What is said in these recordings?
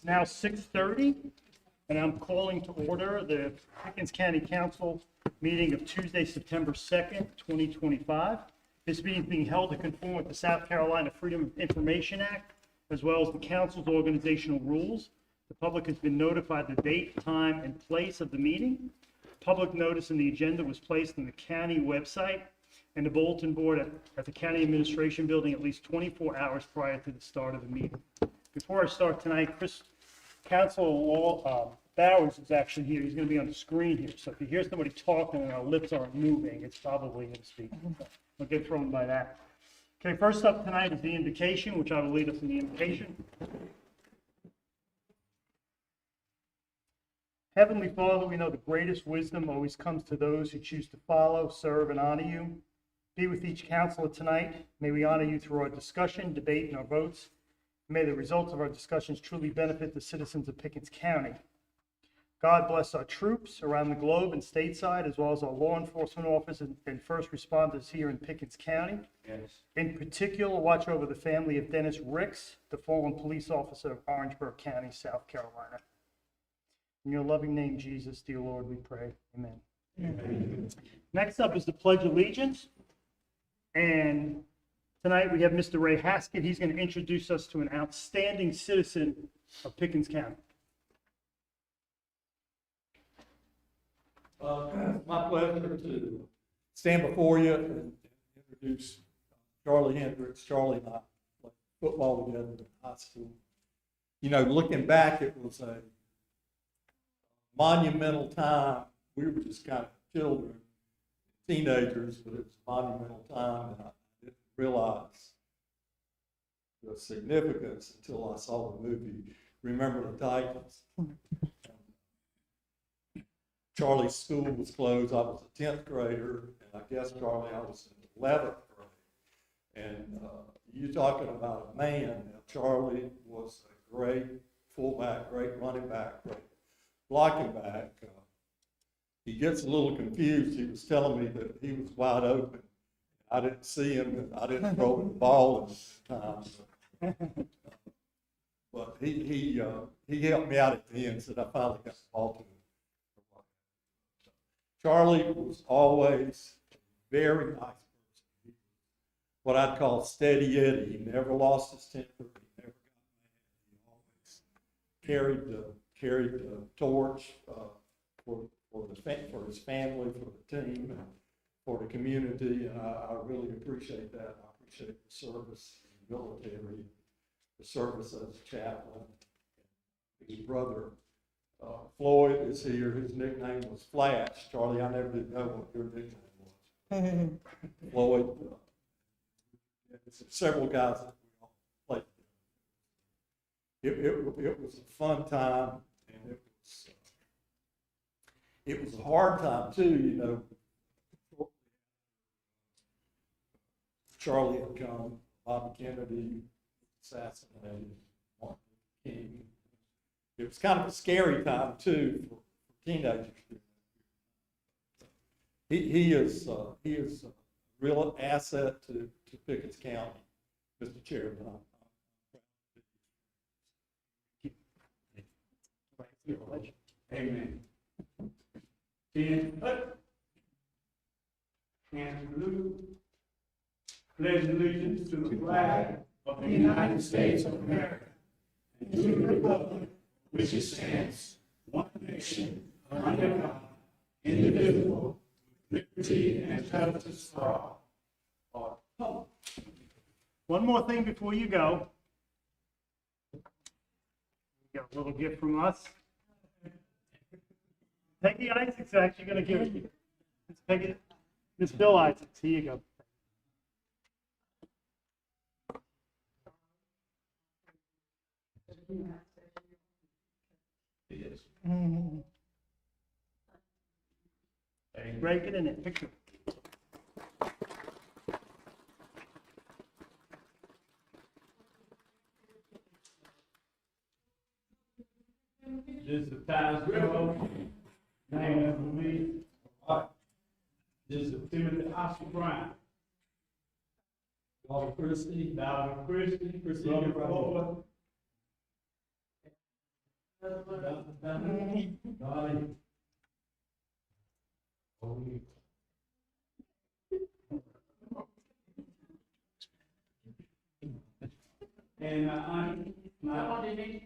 now 6:30, and I'm calling to order the Pickens County Council meeting of Tuesday, September 2nd, 2025. This meeting is being held to conform with the South Carolina Freedom of Information Act, as well as the council's organizational rules. The public has been notified the date, time, and place of the meeting. Public notice in the agenda was placed on the county website and the bulletin board at the county administration building at least 24 hours prior to the start of the meeting. Before I start tonight, Council Bowers is actually here. He's going to be on the screen here. So if you hear somebody talking and our lips aren't moving, it's probably him speaking. Don't get thrown by that. Okay, first up tonight is the invocation, which I will lead us in the invocation. Heavenly Father, we know the greatest wisdom always comes to those who choose to follow, serve, and honor you. Be with each counselor tonight. May we honor you through our discussion, debate, and our votes. May the results of our discussions truly benefit the citizens of Pickens County. God bless our troops around the globe and stateside, as well as our law enforcement officers and first responders here in Pickens County. Yes. In particular, watch over the family of Dennis Ricks, the fallen police officer of Orangeburg County, South Carolina. In your loving name, Jesus, dear Lord, we pray. Amen. Amen. Next up is the Pledge of Allegiance. And tonight we have Mr. Ray Haskett. He's going to introduce us to an outstanding citizen of Pickens County. My pleasure to stand before you and introduce Charlie Hendricks. Charlie and I played football together in high school. You know, looking back, it was a monumental time. We were just kind of children, teenagers, but it was a monumental time, and I didn't realize the significance until I saw the movie Remember the Titans. Charlie's school was closed. I was a 10th grader, and I guess, Charlie, I was in 11th grade. And you're talking about a man. Now, Charlie was a great fullback, great running back, great blocking back. He gets a little confused. He was telling me that he was wide open. I didn't see him, and I didn't throw the ball at the time. But he helped me out at the end, said I finally got the ball to him. Charlie was always a very nice person. What I'd call steady Eddie. He never lost his temper. He never got mad. He always carried the torch for his family, for the team, and for the community. And I really appreciate that. I appreciate the service in the military, the service as a chaplain. His brother Floyd is here. His nickname was Flash. Charlie, I never did know what your nickname was. Floyd. Several guys that we all played. It was a fun time, and it was a hard time too. You know, Charlie had come, Bobby Kennedy assassinated, Martin Luther King. It was kind of a scary time too for teenagers. He is a real asset to Pickens County, Mr. Chairman. Amen. Stand up. Hands salute. Pledge allegiance to the flag of the United States of America and to the republic which stands, one nation, under God, indivisible, with liberty and justice for all. One more thing before you go. We got a little gift from us. Peggy Isaac's actually going to give it to you. It's Peggy, Miss Bill Isaacs. Here you go. Yes. Ray, get in it. Picture. This is Tyler's River. Name of me. This is Timothy Oscar Brown. Daughter Christie. Daughter Christie. Brother Ford. Darling. And my auntie,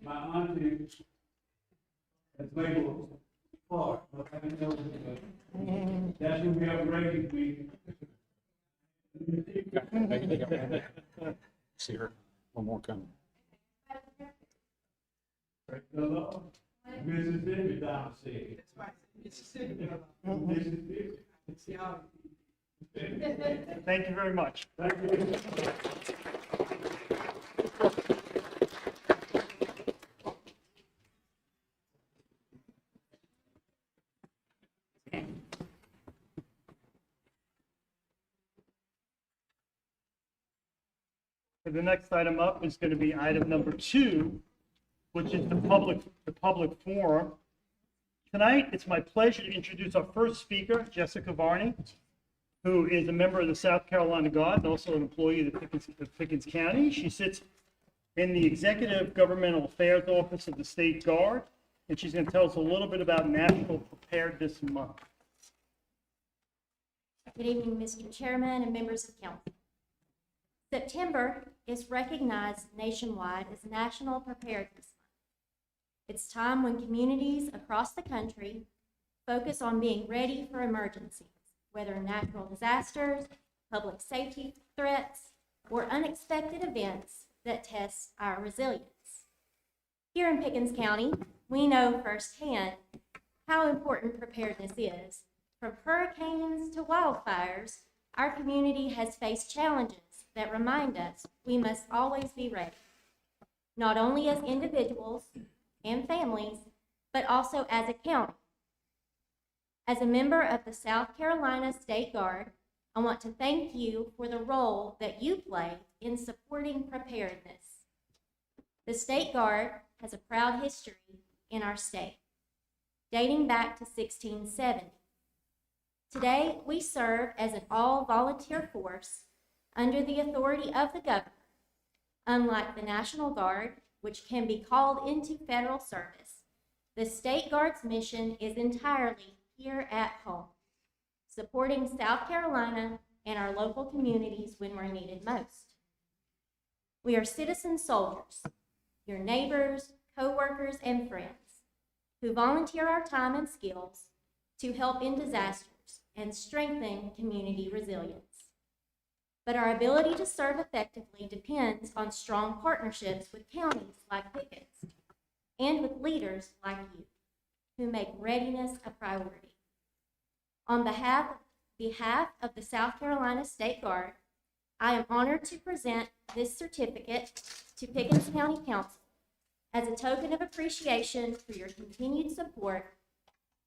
that's Mabel Clark. That's who we have raised me. See her. One more coming. Praise the Lord. Mississippi down there. Mississippi. Thank you very much. Thank you. The next item up is going to be item number 2, which is the public forum. Tonight, it's my pleasure to introduce our first speaker, Jessica Varney, who is a member of the South Carolina Guard and also an employee of Pickens County. She sits in the Executive Governmental Affairs Office of the State Guard, and she's going to tell us a little bit about National Preparedness Month. Good evening, Mr. Chairman and members of council. September is recognized nationwide as National Preparedness Month. It's time when communities across the country focus on being ready for emergencies, whether natural disasters, public safety threats, or unexpected events that test our resilience. Here in Pickens County, we know firsthand how important preparedness is. From hurricanes to wildfires, our community has faced challenges that remind us we must always be ready, not only as individuals and families, but also as a county. As a member of the South Carolina State Guard, I want to thank you for the role that you play in supporting preparedness. The State Guard has a proud history in our state, dating back to 1670. Today, we serve as an all-volunteer force under the authority of the governor. Unlike the National Guard, which can be called into federal service, the State Guard's mission is entirely here at home, supporting South Carolina and our local communities when we're needed most. We are citizen soldiers, your neighbors, co-workers, and friends, who volunteer our time and skills to help in disasters and strengthen community resilience. But our ability to serve effectively depends on strong partnerships with counties like Pickens and with leaders like you, who make readiness a priority. On behalf of the South Carolina State Guard, I am honored to present this certificate to Pickens County Council as a token of appreciation for your continued support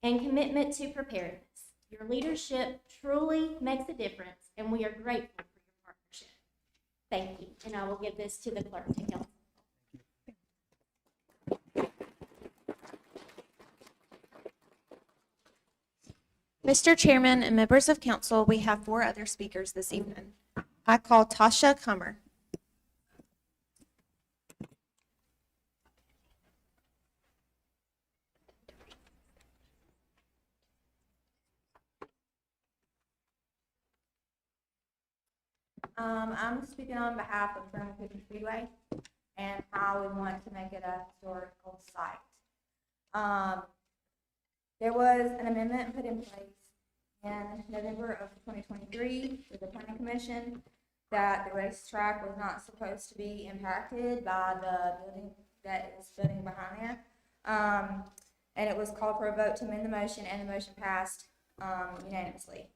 and commitment to preparedness. Your leadership truly makes a difference, and we are grateful for your partnership. Thank you, and I will give this to the clerk to council. Mr. Chairman and members of council, we have 4 other speakers this evening. I call Tasha Kummer. I'm speaking on behalf of Pickens Speedway and how we want to make it a historical site. There was an amendment put in place in November of 2023 with the Planning Commission that the racetrack was not supposed to be impacted by the building that is building behind there. And it was called for a vote to amend the motion, and the motion passed unanimously.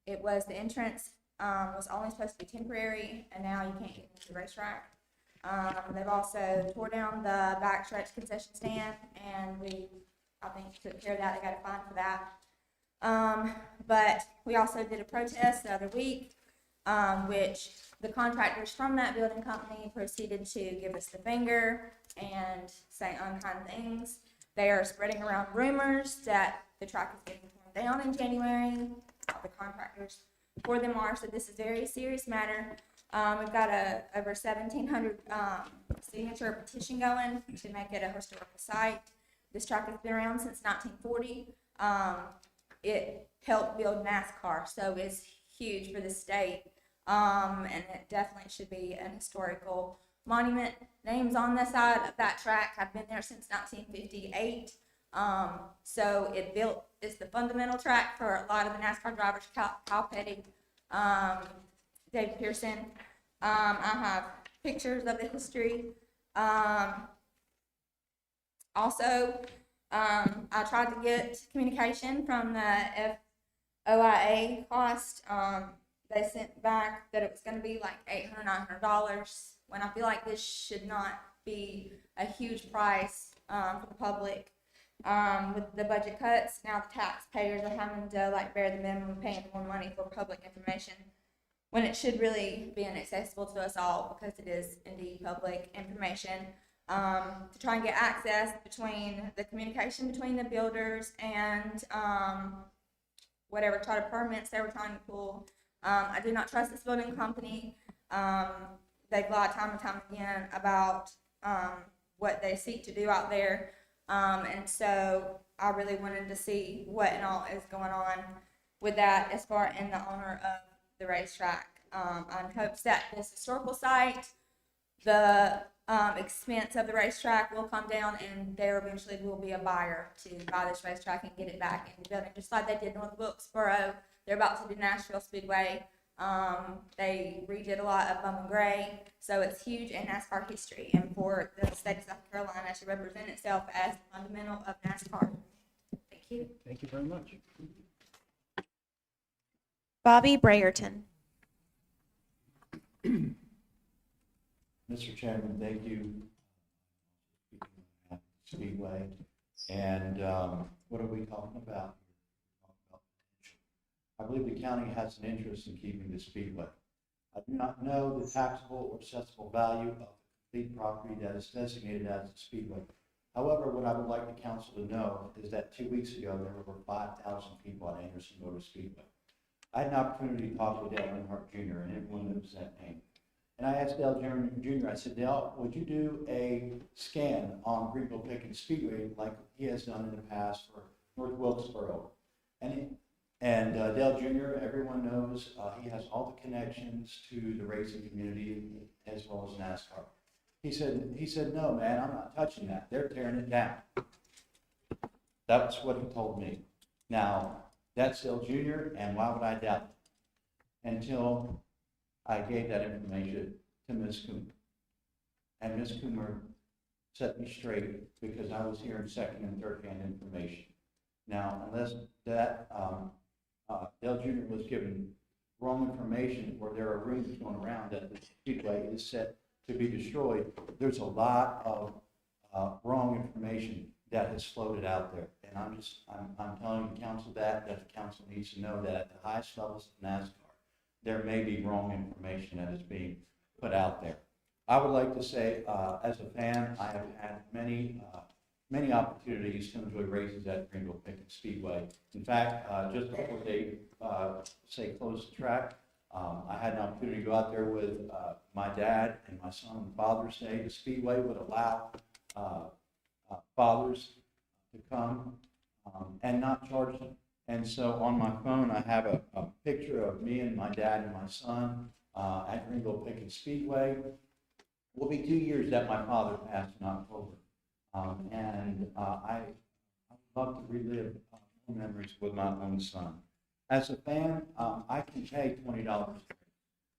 It was the entrance was only supposed to be temporary, and now you can't get into the racetrack. They've also tore down the backstretch concession stand, and I think took care of that. They got a fine for that. But we also did a protest the other week, which the contractors from that building company proceeded to give us the finger and say unkind things. They are spreading around rumors that the track is getting torn down in January. The contractors for them are, so this is a very serious matter. We've got over 1,700 signature petition going to make it a historical site. This track has been around since 1940. It helped build NASCAR, so it's huge for the state. And it definitely should be an historical monument. Names on the side of that track have been there since 1958. So it's the fundamental track for a lot of the NASCAR drivers, Kyle Petty, Dave Pearson. I have pictures of the history. Also, I tried to get communication from the FOIA cost. They sent back that it was going to be like $800, $900, when I feel like this should not be a huge price for the public. With the budget cuts, now the taxpayers are having to like bear the minimum, paying more money for public information, when it should really be inaccessible to us all, because it is indeed public information. To try and get access between the communication between the builders and whatever charter permits they were trying to pull. I do not trust this building company. They've lied time and time again about what they seek to do out there. And so I really wanted to see what and all is going on with that as far as the owner of the racetrack. In hopes that this historical site, the expense of the racetrack will come down, and there eventually will be a buyer to buy this racetrack and get it back in the building, just like they did North Wilkesboro. They're about to do Nashville Speedway. They redid a lot of Bowman Gray, so it's huge in NASCAR history, and for the state of South Carolina to represent itself as the fundamental of NASCAR. Thank you. Thank you very much. Bobby Brayerton. Mr. Chairman, thank you. Speedway. And what are we talking about? I believe the county has an interest in keeping the Speedway. I do not know the taxable or assessable value of the complete property that is designated as a Speedway. However, what I would like the council to know is that 2 weeks ago, there were 5,000 people at Anderson Motor Speedway. I had an opportunity to talk with Dale Earnhardt Jr., and everyone knows that name. And I asked Dale Jr., I said, Dale, would you do a scan on Greenville Pickens Speedway like he has done in the past for North Wilkesboro? And Dale Jr., everyone knows he has all the connections to the racing community as well as NASCAR. He said, no, man, I'm not touching that. They're tearing it down. That's what he told me. Now, that's Dale Jr., and why would I doubt it? Until I gave that information to Ms. Coomer. And Ms. Coomer set me straight because I was hearing second and third hand information. Now, unless that Dale Jr. was given wrong information, or there are rumors going around that the Speedway is set to be destroyed, there's a lot of wrong information that has floated out there. And I'm telling the council that the council needs to know that at the highest levels of NASCAR, there may be wrong information that is being put out there. I would like to say, as a fan, I have had many opportunities to enjoy races at Greenville Pickens Speedway. In fact, just before they close the track, I had an opportunity to go out there with my dad and my son on Father's Day. The Speedway would allow fathers to come and not charge them. And so on my phone, I have a picture of me and my dad and my son at Greenville Pickens Speedway. It will be 2 years that my father passed in October. And I would love to relive memories with my own son. As a fan, I can pay $20,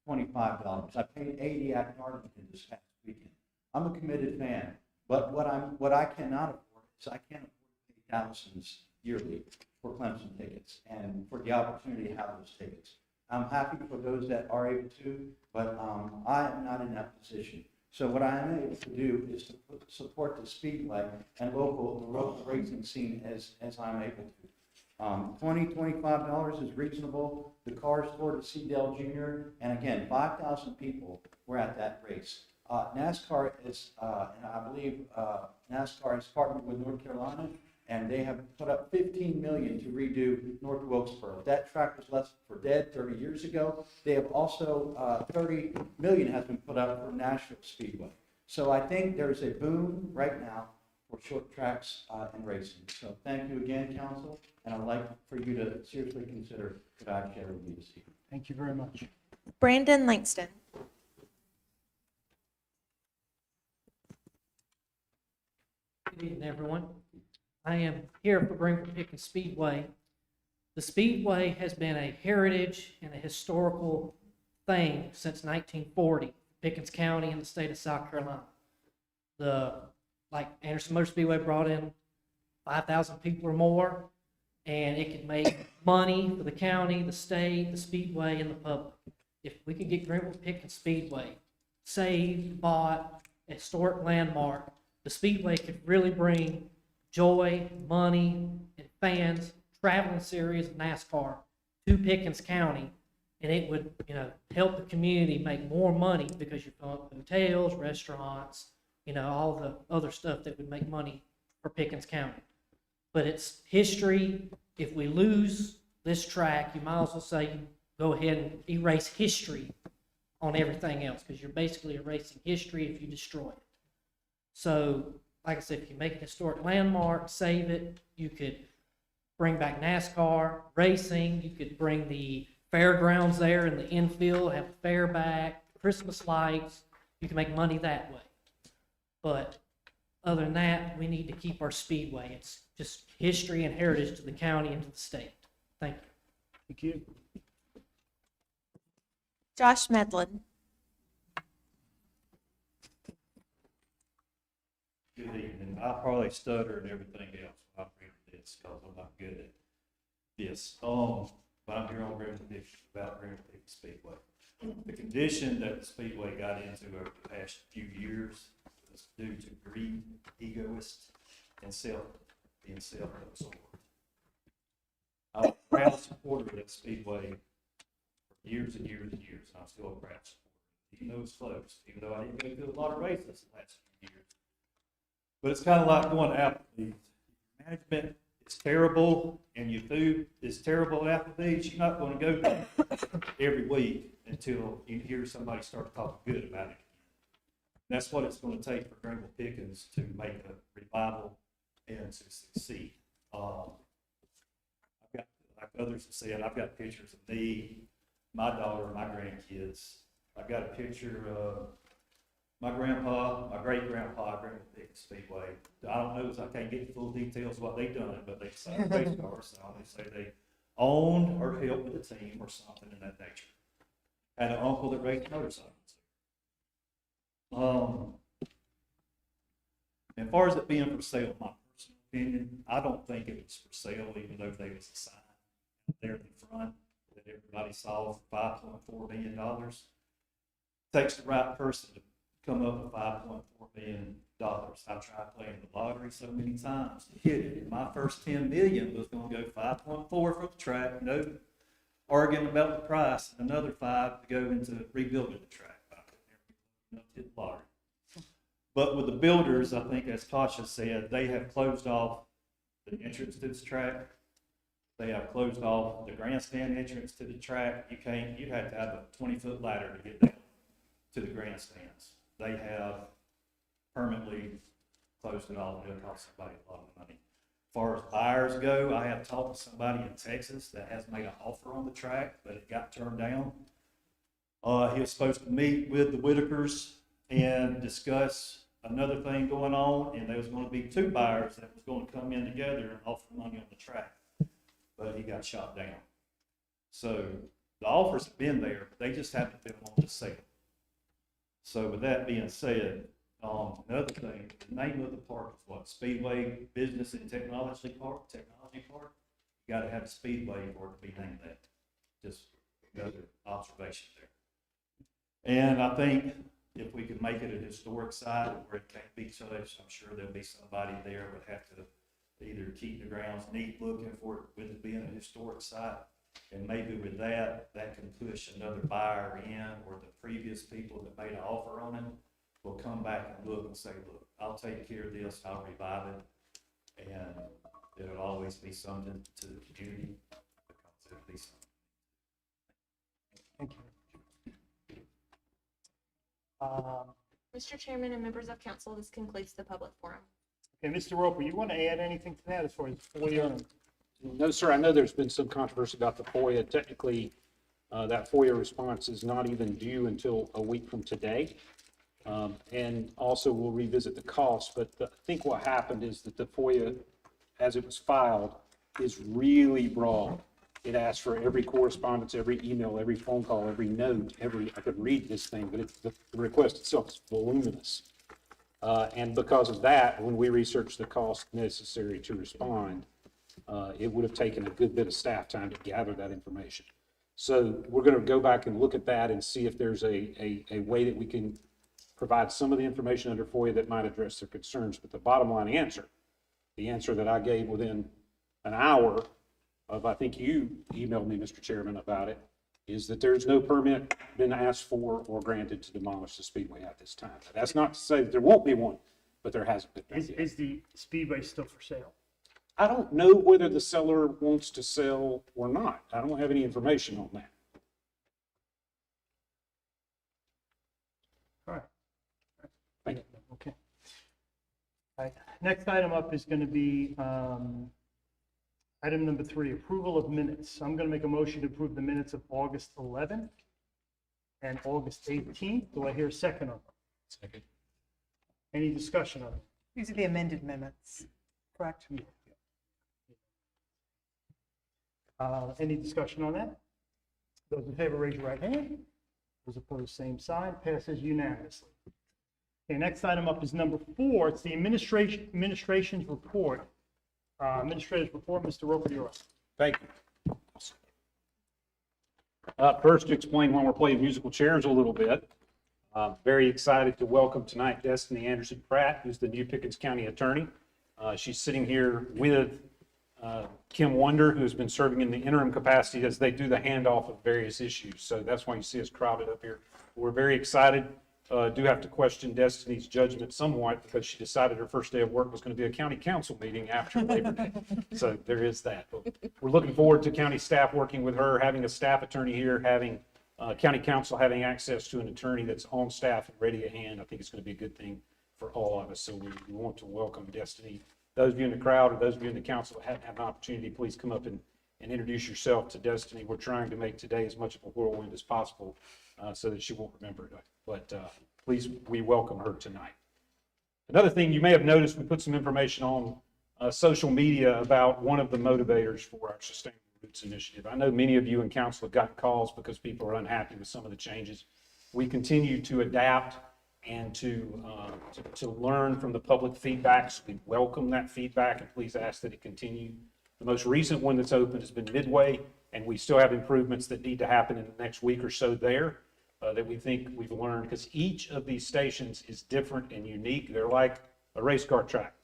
$25. I paid $80 at Arlington this past weekend. I'm a committed fan, but what I cannot afford is I can't afford to pay thousands yearly for Clemson tickets and for the opportunity to have those tickets. I'm happy for those that are able to, but I am not in that position. So what I am able to do is to support the Speedway and the local racing scene as I'm able to. $20, $25 is reasonable. The car store to see Dale Jr. And again, 5,000 people were at that race. NASCAR is, and I believe NASCAR is partnered with North Carolina, and they have put up 15 million to redo North Wilkesboro. That track was left for dead 30 years ago. They have also, 30 million has been put up for Nashville Speedway. So I think there's a boom right now for short tracks and racing. So thank you again, council, and I'd like for you to seriously consider what I've shared with you this evening. Thank you very much. Brandon Langston. Good evening, everyone. I am here for Greenville Pickens Speedway. The Speedway has been a heritage and a historical thing since 1940, Pickens County and the state of South Carolina. Like Anderson Motor Speedway brought in 5,000 people or more, and it could make money for the county, the state, the Speedway, and the public. If we could get Greenville Pickens Speedway saved, bought, a historic landmark, the Speedway could really bring joy, money, and fans, traveling series of NASCAR to Pickens County, and it would, help the community make more money because you're filling up hotels, restaurants, all the other stuff that would make money for Pickens County. But it's history. If we lose this track, you might as well say, go ahead and erase history on everything else, because you're basically erasing history if you destroy it. So, like I said, if you make an historic landmark, save it, you could bring back NASCAR racing, you could bring the fairgrounds there in the infield, have a fair back, Christmas lights, you can make money that way. But other than that, we need to keep our Speedway. It's just history and heritage to the county and to the state. Thank you. Thank you. Josh Medlin. Good evening. I probably stutter and everything else. I'm here for this because I'm not good at this. But I'm here on about Greenville Pickens Speedway. The condition that the Speedway got into over the past few years was due to greed, egoists, and being self-absorbed. I was a proud supporter of that Speedway for years and years and years, and I'm still a proud supporter. Even though it's close, even though I didn't go to a lot of races the last few years. But it's kind of like going to Applebee's. Management is terrible, and your food is terrible at Applebee's. You're not going to go there every week until you hear somebody start talking good about it. That's what it's going to take for Greenville Pickens to make a revival and to succeed. I've got, like others have said, I've got pictures of me, my daughter, my grandkids. I've got a picture of my grandpa, my great-grandpa, Greenville Pickens Speedway. I don't know, I can't get the full details of what they've done, but they say race cars, so they say they owned or helped with a team or something in that nature. Had an uncle that raced motorcycles. As far as it being for sale, my personal opinion, I don't think it was for sale, even though there was a sign there in the front that everybody saw for $5.4 million. Takes the right person to come up with $5.4 million. I've tried playing the lottery so many times to hit it. My first $10 million was going to go 5.4 for the track, no arguing about the price, and another 5 to go into rebuilding the track. I could never hit the lottery. But with the builders, I think, as Tasha said, they have closed off the entrance to this track. They have closed off the grandstand entrance to the track. You have to have a 20-foot ladder to get down to the grandstands. They have permanently closed it off, and it'll cost somebody a lot of money. As far as buyers go, I have talked to somebody in Texas that has made an offer on the track, but it got turned down. He was supposed to meet with the Whitakers and discuss another thing going on, and there was going to be 2 buyers that was going to come in together and offer money on the track, but he got shot down. So the offers have been there, but they just haven't been on the sale. So with that being said, another thing, the name of the park is what? Speedway Business and Technology Park. You got to have a speedway for it to be named that. Just another observation there. And I think if we could make it a historic site where it can't be touched, I'm sure there'll be somebody there would have to either keep the grounds neat looking for it with it being a historic site. And maybe with that can push another buyer in, or the previous people that made an offer on it will come back and look and say, look, I'll take care of this, I'll revive it. And it'll always be something to the community because it'll be something. Thank you. Mr. Chairman and members of council, this concludes the public forum. Okay, Mr. Roper, you want to add anything to that as far as FOIA? and- No, sir, I know there's been some controversy about the FOIA. Technically, that FOIA response is not even due until a week from today. And also, we'll revisit the cost, but I think what happened is that the FOIA, as it was filed, is really broad. It asks for every correspondence, every email, every phone call, every note, I could read this thing, but the request itself is voluminous. And because of that, when we researched the cost necessary to respond, it would have taken a good bit of staff time to gather that information. So we're going to go back and look at that and see if there's a way that we can provide some of the information under FOIA that might address their concerns. But the bottom line answer, the answer that I gave within an hour of, I think you emailed me, Mr. Chairman, about it, is that there's no permit been asked for or granted to demolish the speedway at this time. That's not to say that there won't be one, but there hasn't been. Is the Speedway still for sale? I don't know whether the seller wants to sell or not. I don't have any information on that. All right. Thank you. Okay. All right, next item up is going to be item number 3, approval of minutes. I'm going to make a motion to approve the minutes of August 11th and August 18th. Do I hear a second on them? Second. Any discussion on it? These are the amended minutes, correct? Any discussion on that? Those in favor, raise your right hand. Those opposed, same sign. Passes unanimously. Okay, next item up is number 4. It's the administration's report. Administrator's report, Mr. Roper, you're up. Thank you. First, to explain why we're playing musical chairs a little bit. Very excited to welcome tonight Destiny Anderson Pratt, who's the new Pickens County Attorney. She's sitting here with Kim Wonder, who's been serving in the interim capacity as they do the handoff of various issues. So that's why you see us crowded up here. We're very excited. Do have to question Destiny's judgment somewhat because she decided her first day of work was going to be a county council meeting after Labor Day. So there is that. But we're looking forward to county staff working with her, having a staff attorney here, having county council having access to an attorney that's on staff and ready at hand. I think it's going to be a good thing for all of us. So we want to welcome Destiny. Those of you in the crowd or those of you in the council that haven't had an opportunity, please come up and introduce yourself to Destiny. We're trying to make today as much of a whirlwind as possible so that she won't remember it. But please, we welcome her tonight. Another thing you may have noticed, we put some information on social media about one of the motivators for our Sustainable Roots Initiative. I know many of you in council have gotten calls because people are unhappy with some of the changes. We continue to adapt and to learn from the public feedback. So we welcome that feedback and please ask that it continue. The most recent one that's opened has been Midway, and we still have improvements that need to happen in the next week or so there that we think we've learned, because each of these stations is different and unique. They're like a race car track.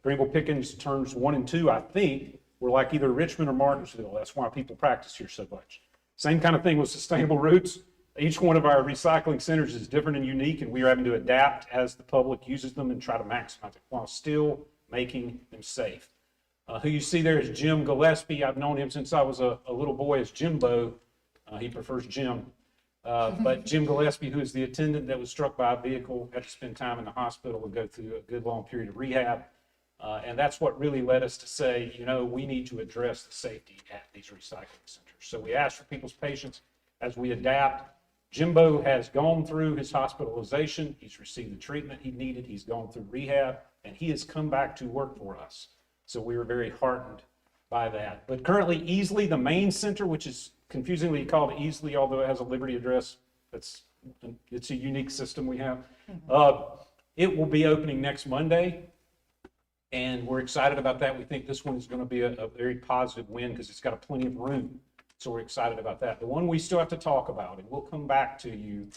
Greenville Pickens turns 1 and 2, I think, were like either Richmond or Martinsville. That's why people practice here so much. Same kind of thing with Sustainable Roots. Each one of our recycling centers is different and unique, and we are having to adapt as the public uses them and try to maximize it while still making them safe. Who you see there is Jim Gillespie. I've known him since I was a little boy as Jimbo. He prefers Jim. But Jim Gillespie, who is the attendant that was struck by a vehicle, had to spend time in the hospital and go through a good long period of rehab. And that's what really led us to say, you know, we need to address the safety at these recycling centers. So we ask for people's patience as we adapt. Jimbo has gone through his hospitalization. He's received the treatment he needed. He's gone through rehab, and he has come back to work for us. So we were very heartened by that. But currently, Easley, the main center, which is confusingly called Easley, although it has a Liberty address, it's a unique system we have. It will be opening next Monday, and we're excited about that. We think this one is going to be a very positive win because it's got plenty of room. So we're excited about that. The one we still have to talk about, and we'll come back to you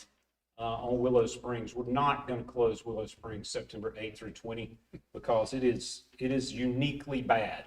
on Willow Springs. We're not going to close Willow Springs September 8th through 20 because it is uniquely bad,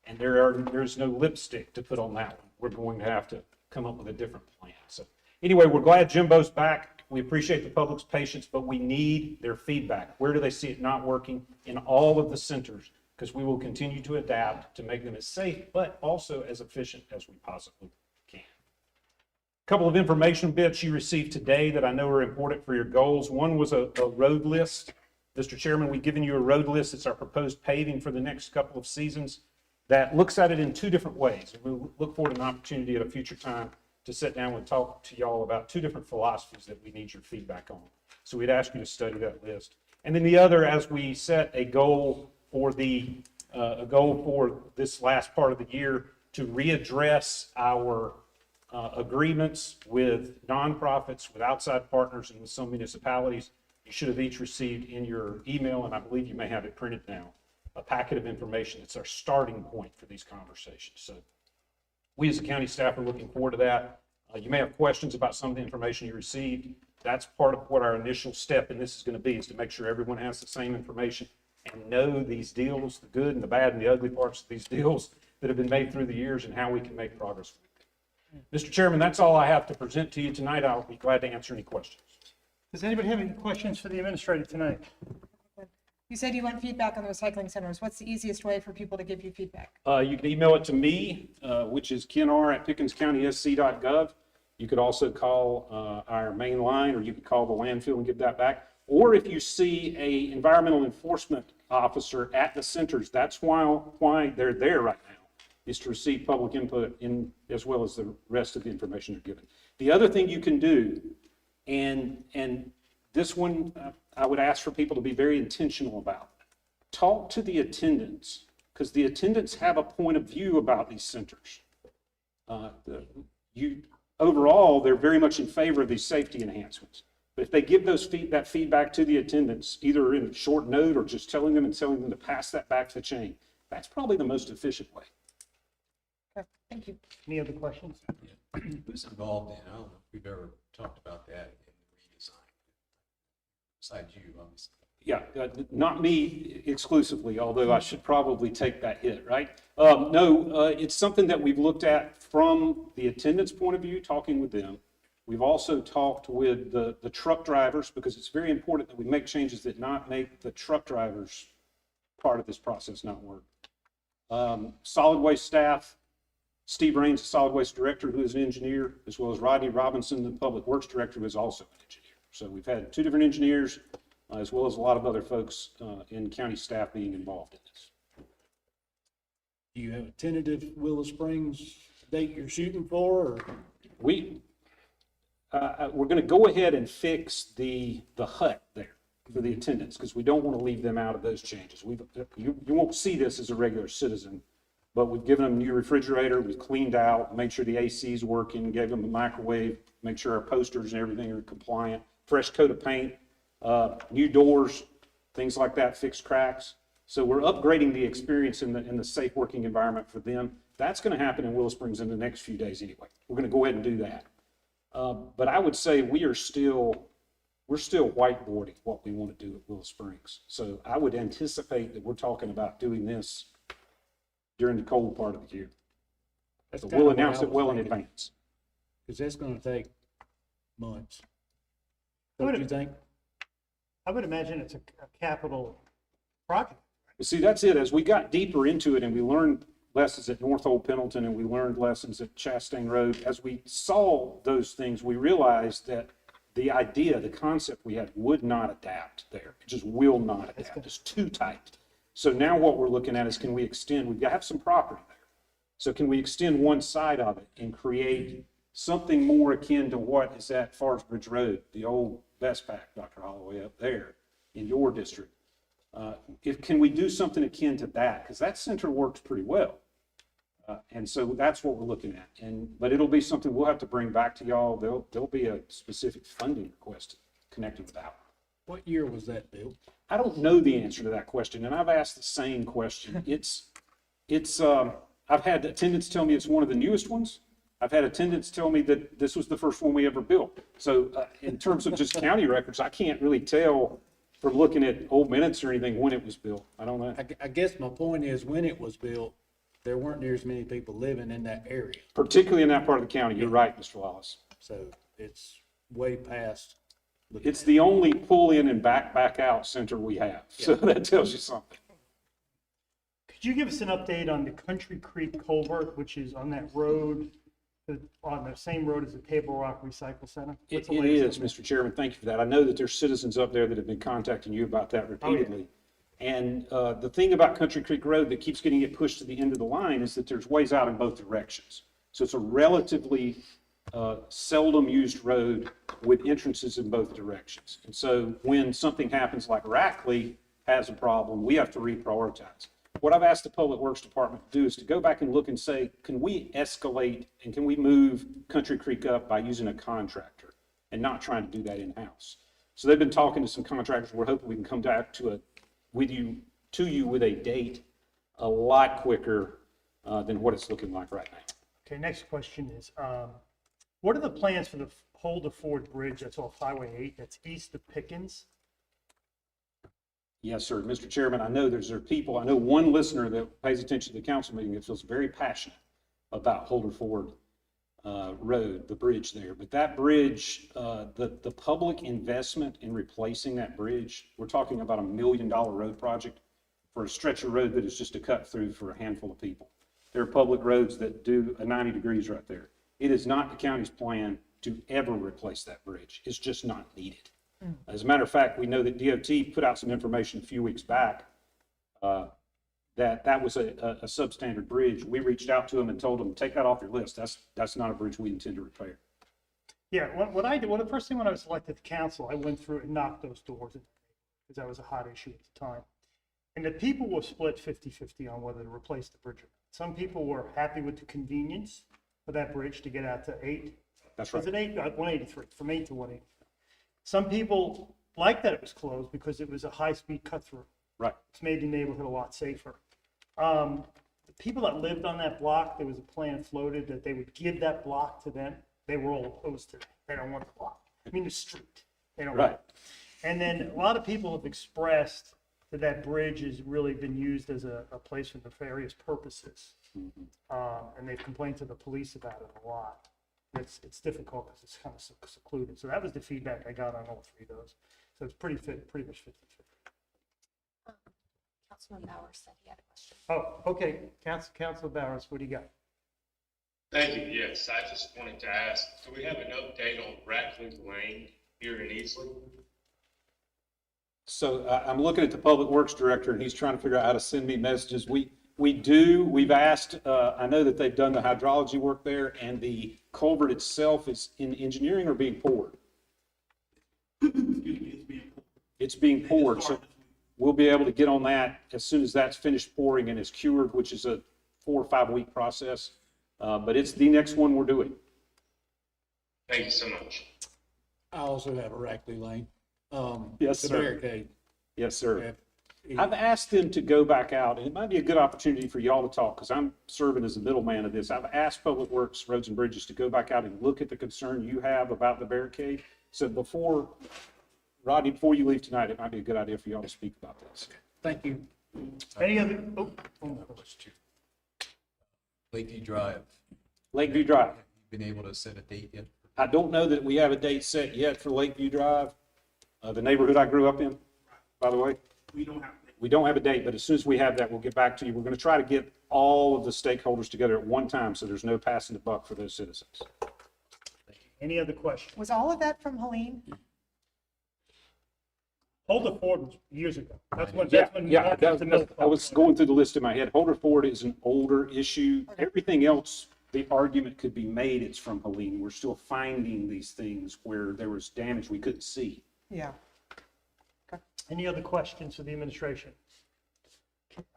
and there's no lipstick to put on that one. We're going to have to come up with a different plan. So anyway, we're glad Jimbo's back. We appreciate the public's patience, but we need their feedback. Where do they see it not working? In all of the centers, because we will continue to adapt to make them as safe, but also as efficient as we possibly can. A couple of information bits you received today that I know are important for your goals. One was a road list. Mr. Chairman, we've given you a road list. It's our proposed paving for the next couple of seasons that looks at it in two different ways. And we'll look forward to an opportunity at a future time to sit down and talk to y'all about two different philosophies that we need your feedback on. So we'd ask you to study that list. And then the other, as we set a goal for this last part of the year, to readdress our agreements with nonprofits, with outside partners, and with some municipalities. You should have each received in your email, and I believe you may have it printed now, a packet of information that's our starting point for these conversations. So we as a county staff are looking forward to that. You may have questions about some of the information you received. That's part of what our initial step in this is going to be, is to make sure everyone has the same information and know these deals, the good and the bad and the ugly parts of these deals that have been made through the years and how we can make progress with them. Mr. Chairman, that's all I have to present to you tonight. I'll be glad to answer any questions. Does anybody have any questions for the administrator tonight? You said you want feedback on the recycling centers. What's the easiest way for people to give you feedback? You can email it to me, which is kenr@pickenscountysc.gov. You could also call our main line, or you could call the landfill and get that back. Or if you see a environmental enforcement officer at the centers, that's why they're there right now, is to receive public input in as well as the rest of the information they're given. The other thing you can do, and this one I would ask for people to be very intentional about, talk to the attendants, because the attendants have a point of view about these centers. Overall, they're very much in favor of these safety enhancements. But if they give that feedback to the attendants, either in a short note or just telling them to pass that back the chain, that's probably the most efficient way. Okay, thank you. Any other questions? Who's involved in, I don't know if we've ever talked about that in the redesign, besides you, obviously. Yeah, not me exclusively, although I should probably take that hit, right? No, it's something that we've looked at from the attendance point of view, talking with them. We've also talked with the truck drivers, because it's very important that we make changes that not make the truck drivers part of this process not work. Solid waste staff, Steve Raines, the solid waste director, who is an engineer, as well as Rodney Robinson, the public works director, who is also an engineer. So we've had two different engineers, as well as a lot of other folks in county staff being involved in this. Do you have a tentative Willow Springs date you're shooting for, or? We're going to go ahead and fix the hut there for the attendants, because we don't want to leave them out of those changes. You won't see this as a regular citizen, but we've given them a new refrigerator, we've cleaned out, made sure the AC is working, gave them a microwave, make sure our posters and everything are compliant, fresh coat of paint, new doors, things like that, fixed cracks. So we're upgrading the experience in the safe working environment for them. That's going to happen in Willow Springs in the next few days anyway. We're going to go ahead and do that. But I would say we're still whiteboarding what we want to do at Willow Springs. So I would anticipate that we're talking about doing this during the cold part of the year. So we'll announce it well in advance. Because that's gonna take months. What Don't you think? I would imagine it's a capital project. But see, that's it. As we got deeper into it and we learned lessons at North Old Pendleton and we learned lessons at Chastain Road, as we saw those things, we realized that the idea, the concept we had would not adapt there. It just will not adapt. It's too tight. So now what we're looking at is, can we extend? We've got to have some property there. So can we extend one side of it and create something more akin to what is at Forest Bridge Road, the old Best Pack, Dr. Holloway, up there in your district? Can we do something akin to that? Because that center works pretty well. And so that's what we're looking at. But it'll be something we'll have to bring back to y'all. There'll be a specific funding request connected with that. What year was that built? I don't know the answer to that question, and I've asked the same question. I've had attendants tell me it's one of the newest ones. I've had attendants tell me that this was the first one we ever built. So in terms of just county records, I can't really tell from looking at old minutes or anything when it was built. I don't know. I guess my point is, when it was built, there weren't near as many people living in that area. Particularly in that part of the county. You're right, Mr. Wallace. So it's way past. It's the only pull in and back out center we have. So that tells you something. Could you give us an update on the Country Creek culvert, which is on that road, on the same road as the Table Rock Recycle Center? What's It the latest is, on that? Mr. Chairman, thank you for that. I know that there's citizens up there that have been contacting you about that repeatedly. And the thing about Country Creek Road that keeps getting it pushed to the end of the line is that there's ways out in both directions. So it's a relatively seldom used road with entrances in both directions. And so when something happens like Rackley has a problem, we have to reprioritize. What I've asked the Public Works Department to do is to go back and look and say, can we escalate and can we move Country Creek up by using a contractor and not trying to do that in-house? So they've been talking to some contractors. We're hoping we can come back to you with a date a lot quicker than what it's looking like right now. Okay, next question is, what are the plans for the Holder Ford Bridge that's off Highway 8, that's east of Pickens? Yes, sir. Mr. Chairman, I know there are people, I know one listener that pays attention to the council meeting that feels very passionate about Holder Ford Road, the bridge there. But that bridge, the public investment in replacing that bridge, we're talking about $1 million road project for a stretch of road that is just a cut through for a handful of people. There are public roads that do a 90 degrees right there. It is not the county's plan to ever replace that bridge. It's just not needed. As a matter of fact, we know that DOT put out some information a few weeks back that was a substandard bridge. We reached out to them and told them, take that off your list. That's not a bridge we intend to repair. Yeah, what I did, well, the first thing when I was elected to council, I went through and knocked those doors because that was a hot issue at the time. And the people were split 50-50 on whether to replace the bridge or not. Some people were happy with the convenience of that bridge to get out to 8. That's right. Was it 8? 183, from 8 to 180. Some people liked that it was closed because it was a high-speed cut-through. Right. It's made the neighborhood a lot safer. The people that lived on that block, there was a plan floated that they would give that block to them. They were all opposed to it. They don't want the block. I mean, the street. They don't want it. And then a lot of people have expressed that that bridge has really been used as a place for nefarious purposes. And they've complained to the police about it a lot. It's difficult because it's kind of secluded. So that was the feedback I got on all three of those. So it's pretty much 50-50. Councilman Bowers said he had a question. Oh, okay. Council Bowers, what do you got? Thank you. Yes, I just wanted to ask, do we have an update on Rackley Lane here in Easley? So I'm looking at the Public Works Director and he's trying to figure out how to send me messages. We've asked, I know that they've done the hydrology work there and the culvert itself is in engineering or being poured? It's being poured. So we'll be able to get on that as soon as that's finished pouring and is cured, which is a 4 or 5 week process. But it's the next one we're doing. Thank you so much. I also have a Rackley Lane. Yes, the sir. Barricade. Yes, sir. I've asked them to go back out, and it might be a good opportunity for y'all to talk, because I'm serving as the middleman of this. I've asked Public Works, Roads and Bridges to go back out and look at the concern you have about the barricade. So Rodney, before you leave tonight, it might be a good idea for y'all to speak about this. Thank you. Any other? Lakeview Drive. Lakeview Drive. Been able to set a date yet? I don't know that we have a date set yet for Lakeview Drive, the neighborhood I grew up in, by the way. We don't have a date, but as soon as we have that, we'll get back to you. We're going to try to get all of the stakeholders together at one time so there's no passing the buck for those citizens. Any other questions? Was all of that from Helene? Holder Ford was years ago. That's when I was going through the list in my head. Holder Ford is an older issue. Everything else, the argument could be made it's from Helene. We're still finding these things where there was damage we couldn't see. Yeah. Any other questions for the administration?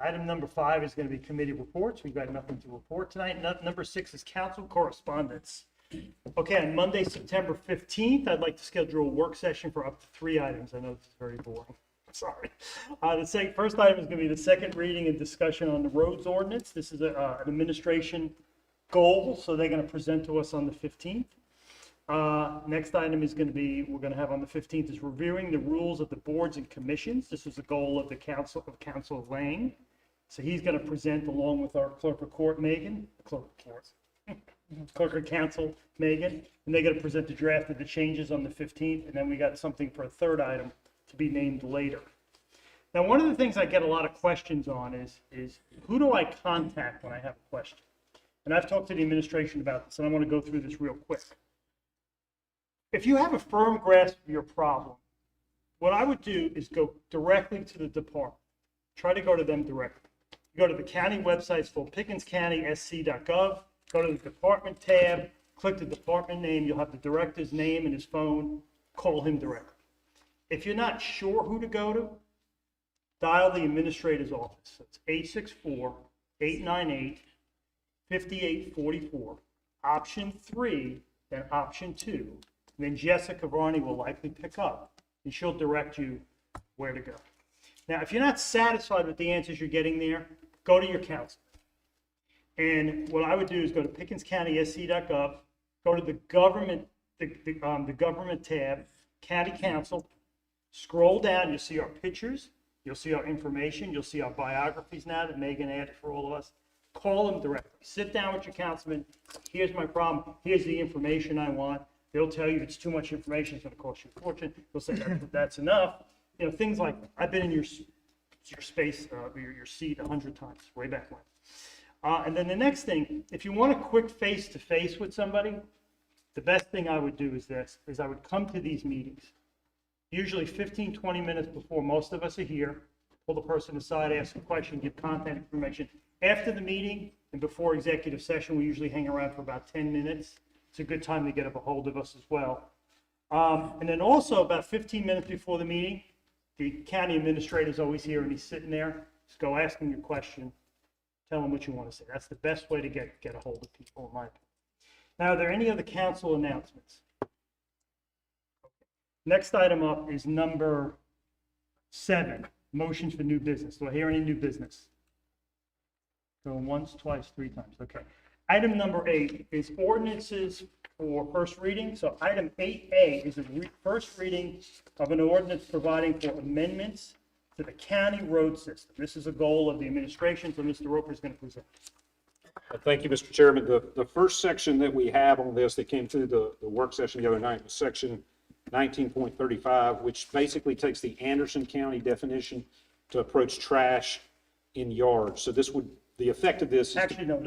Item number 5 is going to be committee reports. We've got nothing to report tonight. Number 6 is council correspondence. Okay, on Monday, September 15th, I'd like to schedule a work session for up to 3 items. I know this is very boring. Sorry. The first item is going to be the second reading and discussion on the roads ordinance. This is an administration goal, so they're going to present to us on the 15th. Next item is going to be, we're going to have on the 15th, is reviewing the rules of the boards and commissions. This is a goal of the Council Lang. So he's going to present along with our clerk of court, Megan, clerk of council, Megan, and they're going to present the draft of the changes on the 15th. And then we got something for a third item to be named later. Now, one of the things I get a lot of questions on is who do I contact when I have a question? And I've talked to the administration about this, and I want to go through this real quick. If you have a firm grasp of your problem, what I would do is go directly to the department. Try to go to them directly. You go to the county website, it's called pickenscountysc.gov. Go to the department tab, click the department name. You'll have the director's name and his phone. Call him directly. If you're not sure who to go to, dial the administrator's office. It's 864-898-5844. Option 3, then option 2. And then Jessica Varney will likely pick up, and she'll direct you where to go. Now, if you're not satisfied with the answers you're getting there, go to your council. And what I would do is go to pickenscountysc.gov, go to the government, the government tab, county council, scroll down, you'll see our pictures, you'll see our information, you'll see our biographies now that Megan added for all of us. Call them directly. Sit down with your councilman. Here's my problem. Here's the information I want. They'll tell you if it's too much information, it's going to cost you a fortune. They'll say that's enough. You know, things like that. I've been in your space, your seat 100 times, way back when. And then the next thing, if you want a quick face-to-face with somebody, the best thing I would do is this, is I would come to these meetings, usually 15, 20 minutes before most of us are here, pull the person aside, ask a question, give contact information. After the meeting and before executive session, we usually hang around for about 10 minutes. It's a good time to get a hold of us as well. And then also about 15 minutes before the meeting, the county administrator is always here and he's sitting there. Just go ask him your question. Tell them what you want to say. That's the best way to get a hold of people, in my opinion. Now, are there any other council announcements? Next item up is number 7, motions for new business. Do I hear any new business? Going once, twice, 3 times. Okay. Item number 8 is ordinances for first reading. So item 8A is a first reading of an ordinance providing for amendments to the county road system. This is a goal of the administration, so Mr. Roper is going to present. Thank you, Mr. Chairman. The first section that we have on this that came through the work session the other night was section 19.35, which basically takes the Anderson County definition to approach trash in yards. So this would, the effect of this is Actually, no,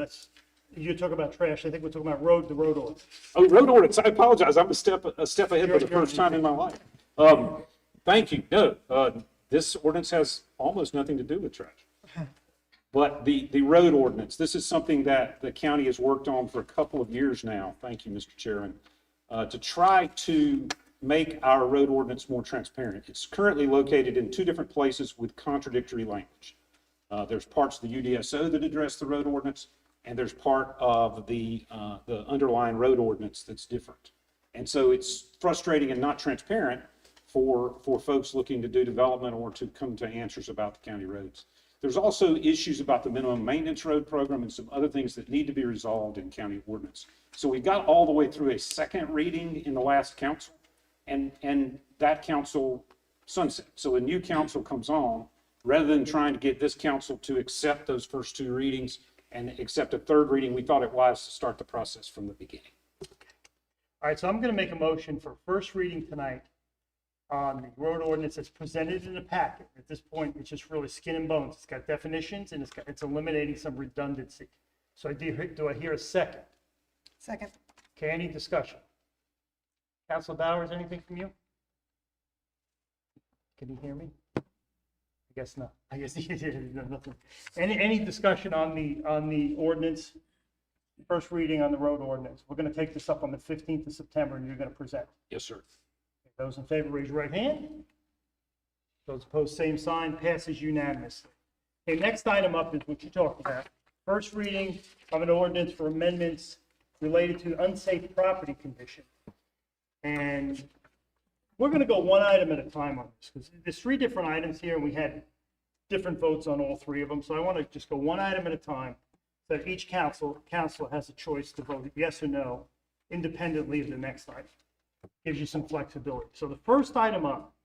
you're talking about trash. I think we're talking about the road ordinance. Oh, road ordinance. I apologize. I'm a step ahead for the first time in my life. Thank you. No, this ordinance has almost nothing to do with trash. But the road ordinance, this is something that the county has worked on for a couple of years now. Thank you, Mr. Chairman, to try to make our road ordinance more transparent. It's currently located in 2 different places with contradictory language. There's parts of the UDSO that address the road ordinance, and there's part of the underlying road ordinance that's different. And so it's frustrating and not transparent for folks looking to do development or to come to answers about the county roads. There's also issues about the minimum maintenance road program and some other things that need to be resolved in county ordinance. So we got all the way through a second reading in the last council, and that council sunset. So a new council comes on, rather than trying to get this council to accept those first 2 readings and accept a 3rd reading, we thought it wise to start the process from the beginning. All right, so I'm going to make a motion for first reading tonight on the road ordinance that's presented in the packet. At this point, it's just really skin and bones. It's got definitions and it's eliminating some redundancy. So do I hear a second? Second. Okay, any discussion? Councilor Bowers, anything from you? Can you hear me? I guess not. I guess no, nothing. Any discussion on the ordinance? First reading on the road ordinance. We're going to take this up on the 15th of September, and you're going to present. Yes, sir. Those in favor, raise your right hand. Those opposed, same sign. Passes unanimously. Okay, next item up is what you talked about. First reading of an ordinance for amendments related to unsafe property condition. And we're going to go one item at a time on this because there's 3 different items here, and we had different votes on all 3 of them. So I want to just go one item at a time so that each councilor has a choice to vote yes or no independently of the next item. Gives you some flexibility. So the first item up,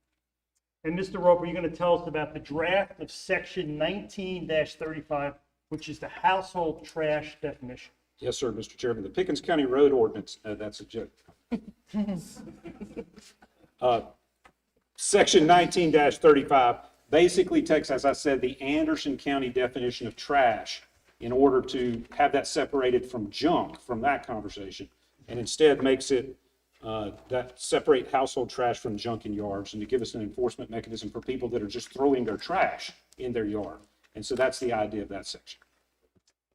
and Mr. Roper, you're going to tell us about the draft of section 19-35, which is the household trash definition. Yes, sir, Mr. Chairman. The Pickens County Road Ordinance, that's a joke. Section 19-35 basically takes, as I said, the Anderson County definition of trash in order to have that separated from junk from that conversation, and instead makes it that separate household trash from junk in yards, and to give us an enforcement mechanism for people that are just throwing their trash in their yard. And so that's the idea of that section.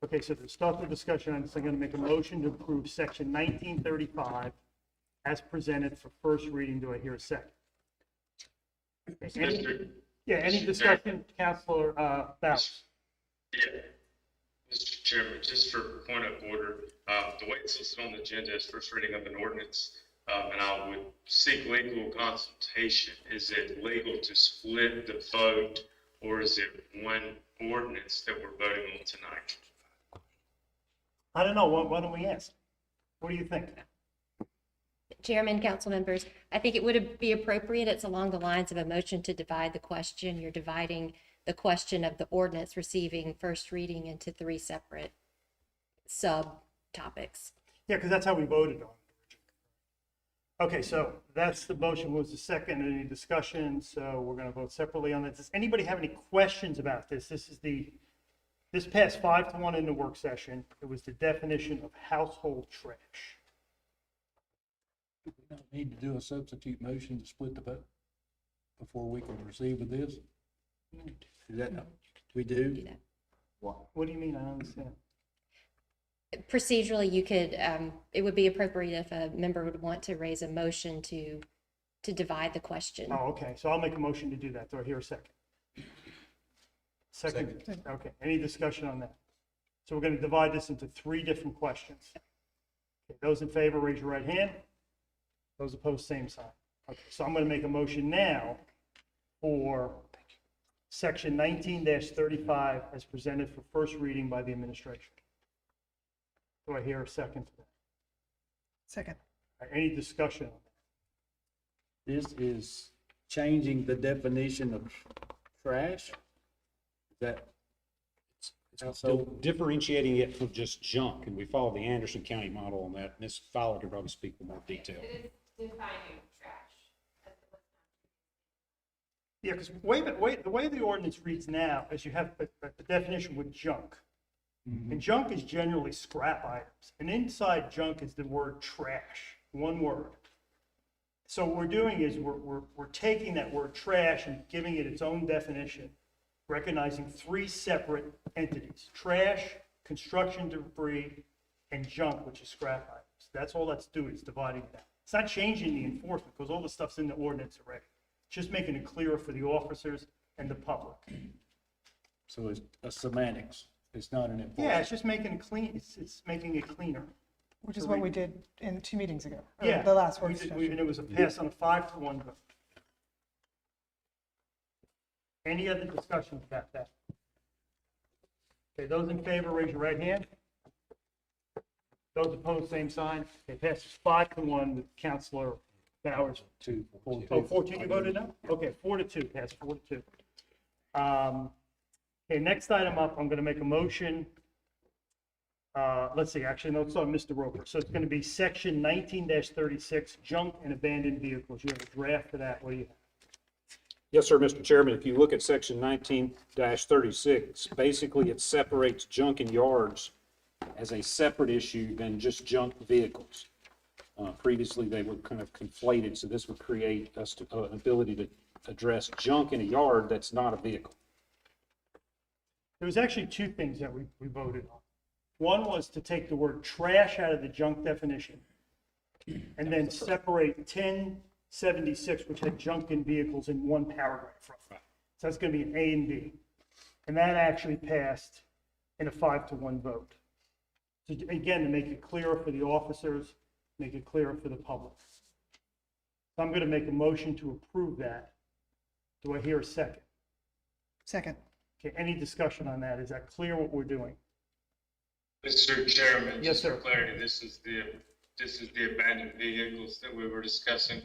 Okay, so to start the discussion on this, I'm going to make a motion to approve section 1935 as presented for first reading. Do I hear a second? Any discussion, Councilor Bowers? Yeah. Mr. Chairman, just for point of order, the way it's listed on the agenda is first reading of an ordinance, and I would seek legal consultation. Is it legal to split the vote, or is it one ordinance that we're voting on tonight? I don't know. Why don't we ask? What do you think? Chairman, council members, I think it would be appropriate. It's along the lines of a motion to divide the question. You're dividing the question of the ordinance receiving first reading into 3 separate subtopics. Yeah, because that's how we voted on it. Okay, so that's the motion. Was the second? Any discussion? So we're going to vote separately on this. Does anybody have any questions about this? This passed 5-1 in the work session. It was the definition of household trash. We don't need to do a substitute motion to split the vote before we can proceed with this. Is that, we do? What do you mean? I don't understand. Procedurally, you could, it would be appropriate if a member would want to raise a motion to divide the question. Oh, okay. So I'll make a motion to do that. Do I hear a second? Second. Okay. Any discussion on that? So we're going to divide this into 3 different questions. Okay, those in favor, raise your right hand. Those opposed, same sign. Okay, so I'm going to make a motion now for section 19-35 as presented for first reading by the administration. Do I hear a second to that? Second. All right, any discussion on that? This is changing the definition of trash? Is that? So differentiating it from just junk, and we follow the Anderson County model on that. Ms. Fowler could probably speak with more detail. Defining trash. Yeah, because the way the ordinance reads now is you have a definition with junk. And junk is generally scrap items. And inside junk is the word trash, one word. So what we're doing is we're taking that word trash and giving it its own definition, recognizing 3 separate entities: trash, construction debris, and junk, which is scrap items. That's all that's doing, is dividing that. It's not changing the enforcement, because all the stuff's in the ordinance already. It's just making it clearer for the officers and the public. So it's a semantics. It's not an enforcement. Yeah, it's just making it clean. It's making it cleaner. Which is what we did in 2 meetings ago. or Yeah, The last we work did, session. and it was a pass on a 5-1 vote. Any other discussion about that? Okay, those in favor, raise your right hand. Those opposed, same sign. Okay, passes 5-1 with Councilor Bowers. 2-4. Oh, 14 you voted no? Okay, 4-2, passed 4-2. Okay, next item up, I'm going to make a motion. Let's see, actually, no, it's on Mr. Roper. So it's going to be section 19-36, junk and abandoned vehicles. You have a draft for that. What do you have? Yes, sir, Mr. Chairman. If you look at section 19-36, basically it separates junk in yards as a separate issue than just junk vehicles. Previously, they were kind of conflated, so this would create us an ability to address junk in a yard that's not a vehicle. There was actually 2 things that we voted on. One was to take the word trash out of the junk definition and then separate 1076, which had junk in vehicles, in 1 paragraph. So that's going to be an A and B. And that actually passed in a 5-1 vote. So again, to make it clearer for the officers, make it clearer for the public. So I'm going to make a motion to approve that. Do I hear a second? Second. Okay, any discussion on that? Is that clear what we're doing? Mr. Chairman, Yes, just for sir. clarity, this is the abandoned vehicles that we were discussing.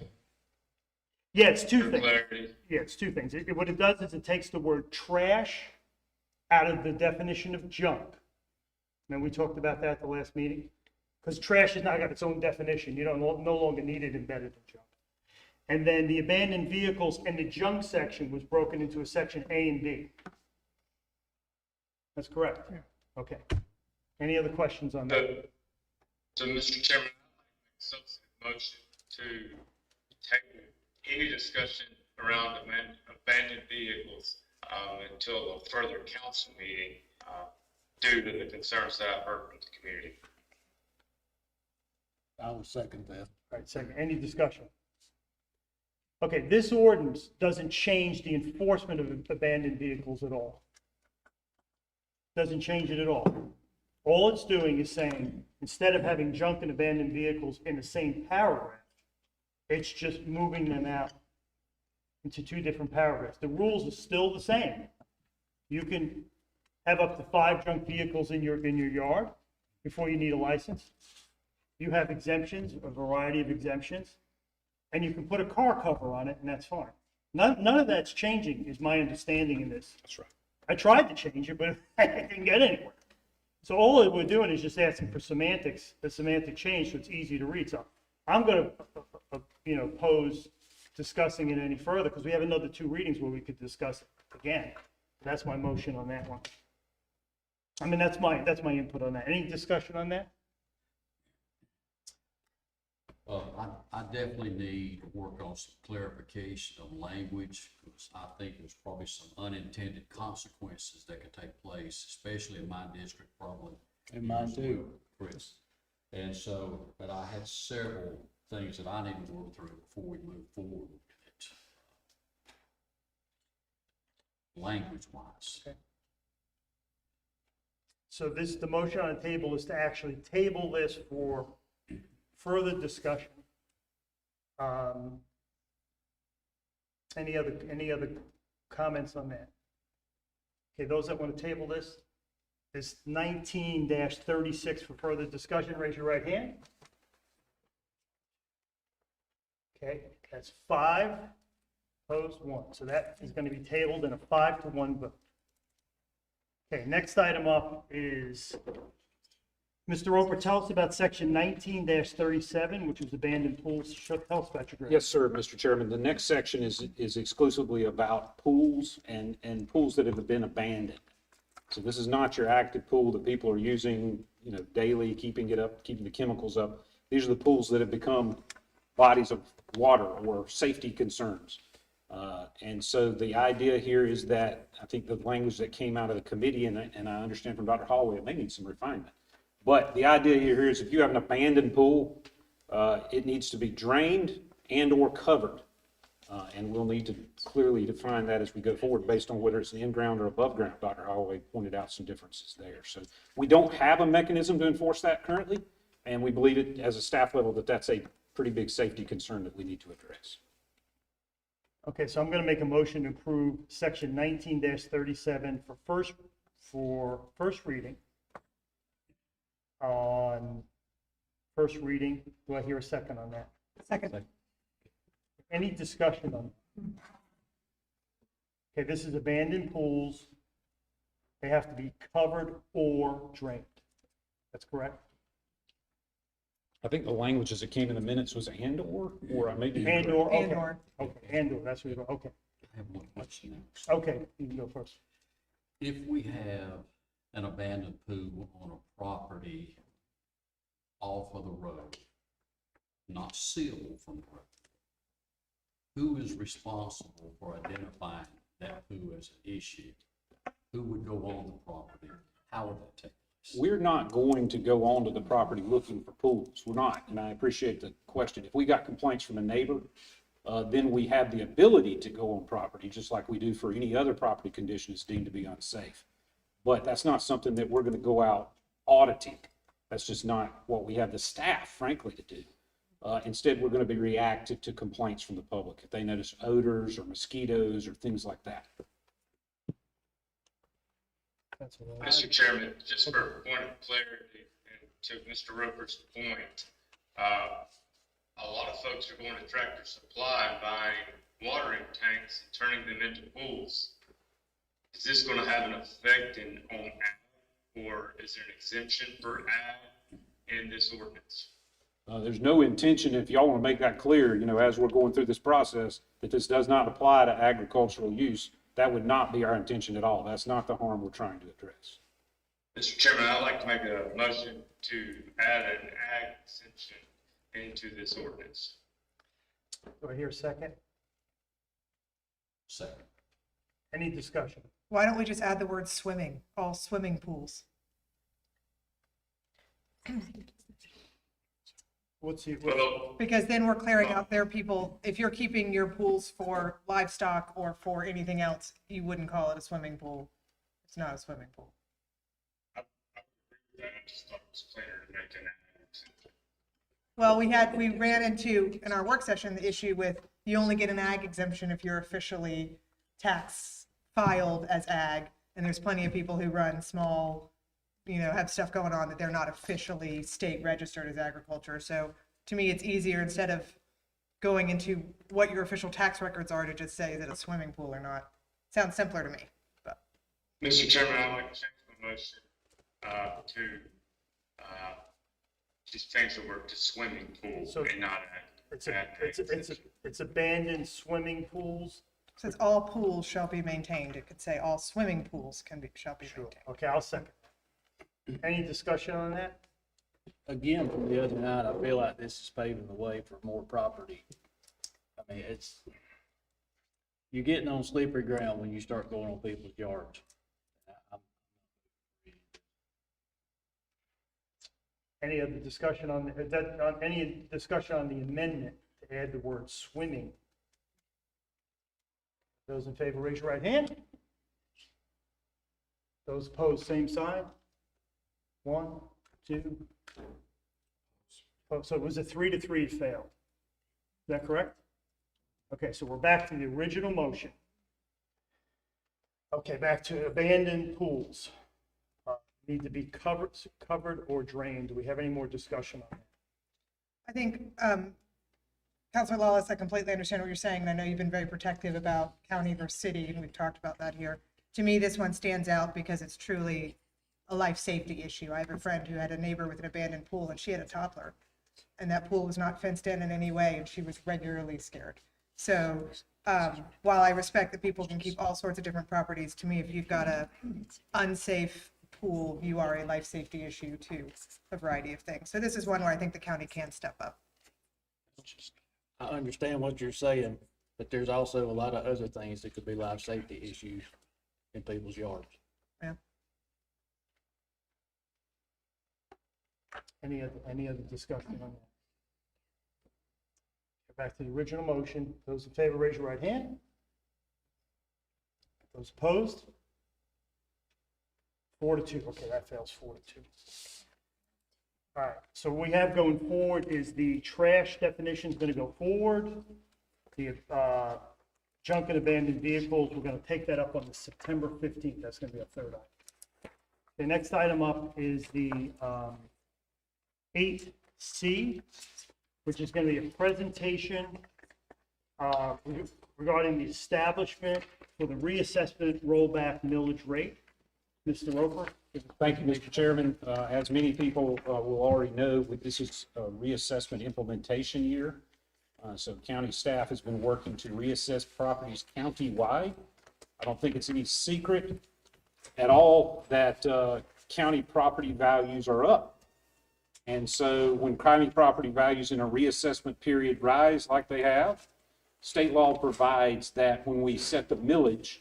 Yeah, it's 2 For things. clarity. Yeah, it's 2 things. What it does is it takes the word trash out of the definition of junk. And we talked about that at the last meeting. Because trash has now got its own definition. You don't no longer need it embedded in junk. And then the abandoned vehicles and the junk section was broken into a section A and B. That's correct? Okay. Any other questions on that? So, Mr. Chairman, I'd like to make a substantive motion to table any discussion around abandoned vehicles until a further council meeting due to the concerns that I've heard from the community. I will second that. All right, second, any discussion? Okay, this ordinance doesn't change the enforcement of abandoned vehicles at all. Doesn't change it at all. All it's doing is saying, instead of having junk and abandoned vehicles in the same paragraph, it's just moving them out into two different paragraphs. The rules are still the same. You can have up to 5 junk vehicles in your yard before you need a license. You have exemptions, a variety of exemptions, and you can put a car cover on it, and that's fine. None of that's changing, is my understanding in this. That's right. I tried to change it, but I didn't get anywhere. So all that we're doing is just asking for semantics, the semantic change, so it's easy to read. So I'm going to, oppose discussing it any further, because we have another 2 readings where we could discuss it again. That's my motion on that one. I mean, that's my input on that. Any discussion on that? I definitely need to work on some clarification of language, because I think there's probably some unintended consequences that could take place, especially in my district, probably. And mine too. Chris. And so, but I had several things that I need to work through before we move forward with it, language-wise. Okay. So the motion on the table is to actually table this for further discussion. Any other comments on that? Okay, those that want to table this, 19-36 for further discussion, raise your right hand. Okay, that's 5, opposed 1. So that is going to be tabled in a 5-to-1 vote. Okay, next item up is Mr. Roper, tell us about section 19-37, which is abandoned pools. Tell us about your grant. Yes, sir, Mr. Chairman. The next section is exclusively about pools and pools that have been abandoned. So this is not your active pool that people are using, daily, keeping it up, keeping the chemicals up. These are the pools that have become bodies of water or safety concerns. And so the idea here is that, I think the language that came out of the committee, and I understand from Dr. Holloway, it may need some refinement. But the idea here is if you have an abandoned pool, it needs to be drained and or covered. And we'll need to clearly define that as we go forward based on whether it's an in-ground or above ground. Dr. Holloway pointed out some differences there. So we don't have a mechanism to enforce that currently. And we believe it as a staff level that that's a pretty big safety concern that we need to address. Okay, so I'm going to make a motion to approve section 19-37 for first reading. On first reading, do I hear a second on that? Second. Any discussion on it? Okay, this is abandoned pools. They have to be covered or drained. That's correct? I think the language as it came in the minutes was and or I may be incorrect. And or, okay. And or. Okay, and or, that's what you're, okay. I have one question next. Okay, you can go first. If we have an abandoned pool on a property off of the road, not sealed from the road, who is responsible for identifying that pool as an issue? Who would go on the property? How would that take place? We're not going to go onto the property looking for pools. We're not, and I appreciate the question. If we got complaints from a neighbor, then we have the ability to go on property, just like we do for any other property condition that's deemed to be unsafe. But that's not something that we're going to go out auditing. That's just not what we have the staff, frankly, to do. Instead, we're going to be reactive to complaints from the public if they notice odors or mosquitoes or things like that. That's all. Mr. Chairman, just for a point of clarity and to Mr. Roper's point, a lot of folks are going to Tractor Supply and buying watering tanks and turning them into pools. Is this going to have an effect on ag, or is there an exemption for ag in this ordinance? There's no intention, if y'all want to make that clear, as we're going through this process, that this does not apply to agricultural use. That would not be our intention at all. That's not the harm we're trying to address. Mr. Chairman, I'd like to make a motion to add an ag exemption into this ordinance. Do I hear a second? Second. Any discussion? Why don't we just add the word swimming, all swimming pools? Because then we're clearing out their people, if you're keeping your pools for livestock or for anything else, you wouldn't call it a swimming pool. It's not a swimming pool. I just thought it was cleaner to make an ag exemption. Well, we ran into, in our work session, the issue with you only get an ag exemption if you're officially tax filed as ag. And there's plenty of people who run small, have stuff going on that they're not officially state registered as agriculture. So to me, it's easier, instead of going into what your official tax records are, to just say, is it a swimming pool or not? Sounds simpler to me, but. Mr. Chairman, I'd like to change the motion to just change the word to swimming pool and not ag. It's abandoned swimming pools. It says all pools shall be maintained. It could say all swimming pools shall be maintained. Okay, I'll second. Any discussion on that? Again, from the other night, I feel like this is paving the way for more property. I mean, you're getting on slippery ground when you start going on people's yards. Any other discussion on any discussion on the amendment to add the word swimming? Those in favor, raise your right hand. Those opposed, same sign. 1, 2. Oh, so it was a 3-3 it failed. Is that correct? Okay, so we're back to the original motion. Okay, back to abandoned pools. Need to be covered or drained. Do we have any more discussion on that? I think, Councilor Lawless, I completely understand what you're saying, and I know you've been very protective about county versus city, and we've talked about that here. To me, this one stands out because it's truly a life safety issue. I have a friend who had a neighbor with an abandoned pool, and she had a toddler, and that pool was not fenced in any way, and she was regularly scared. So while I respect that people can keep all sorts of different properties, to me, if you've got a unsafe pool, you are a life safety issue to a variety of things. So this is one where I think the county can step up. I understand what you're saying, but there's also a lot of other things that could be life safety issues in people's yards. Yeah. Any other discussion on that? Get back to the original motion. Those in favor, raise your right hand. Those opposed? 4-2. Okay, that fails 4-2. All right, so what we have going forward is the trash definition is going to go forward. The junk and abandoned vehicles, we're going to take that up on the September 15th. That's going to be a third item. The next item up is the 8C, which is going to be a presentation regarding the establishment for the reassessment rollback millage rate. Mr. Roper. Thank you, Mr. Chairman. As many people will already know, this is a reassessment implementation year. So county staff has been working to reassess properties county-wide. I don't think it's any secret at all that county property values are up. And so when county property values in a reassessment period rise like they have, state law provides that when we set the millage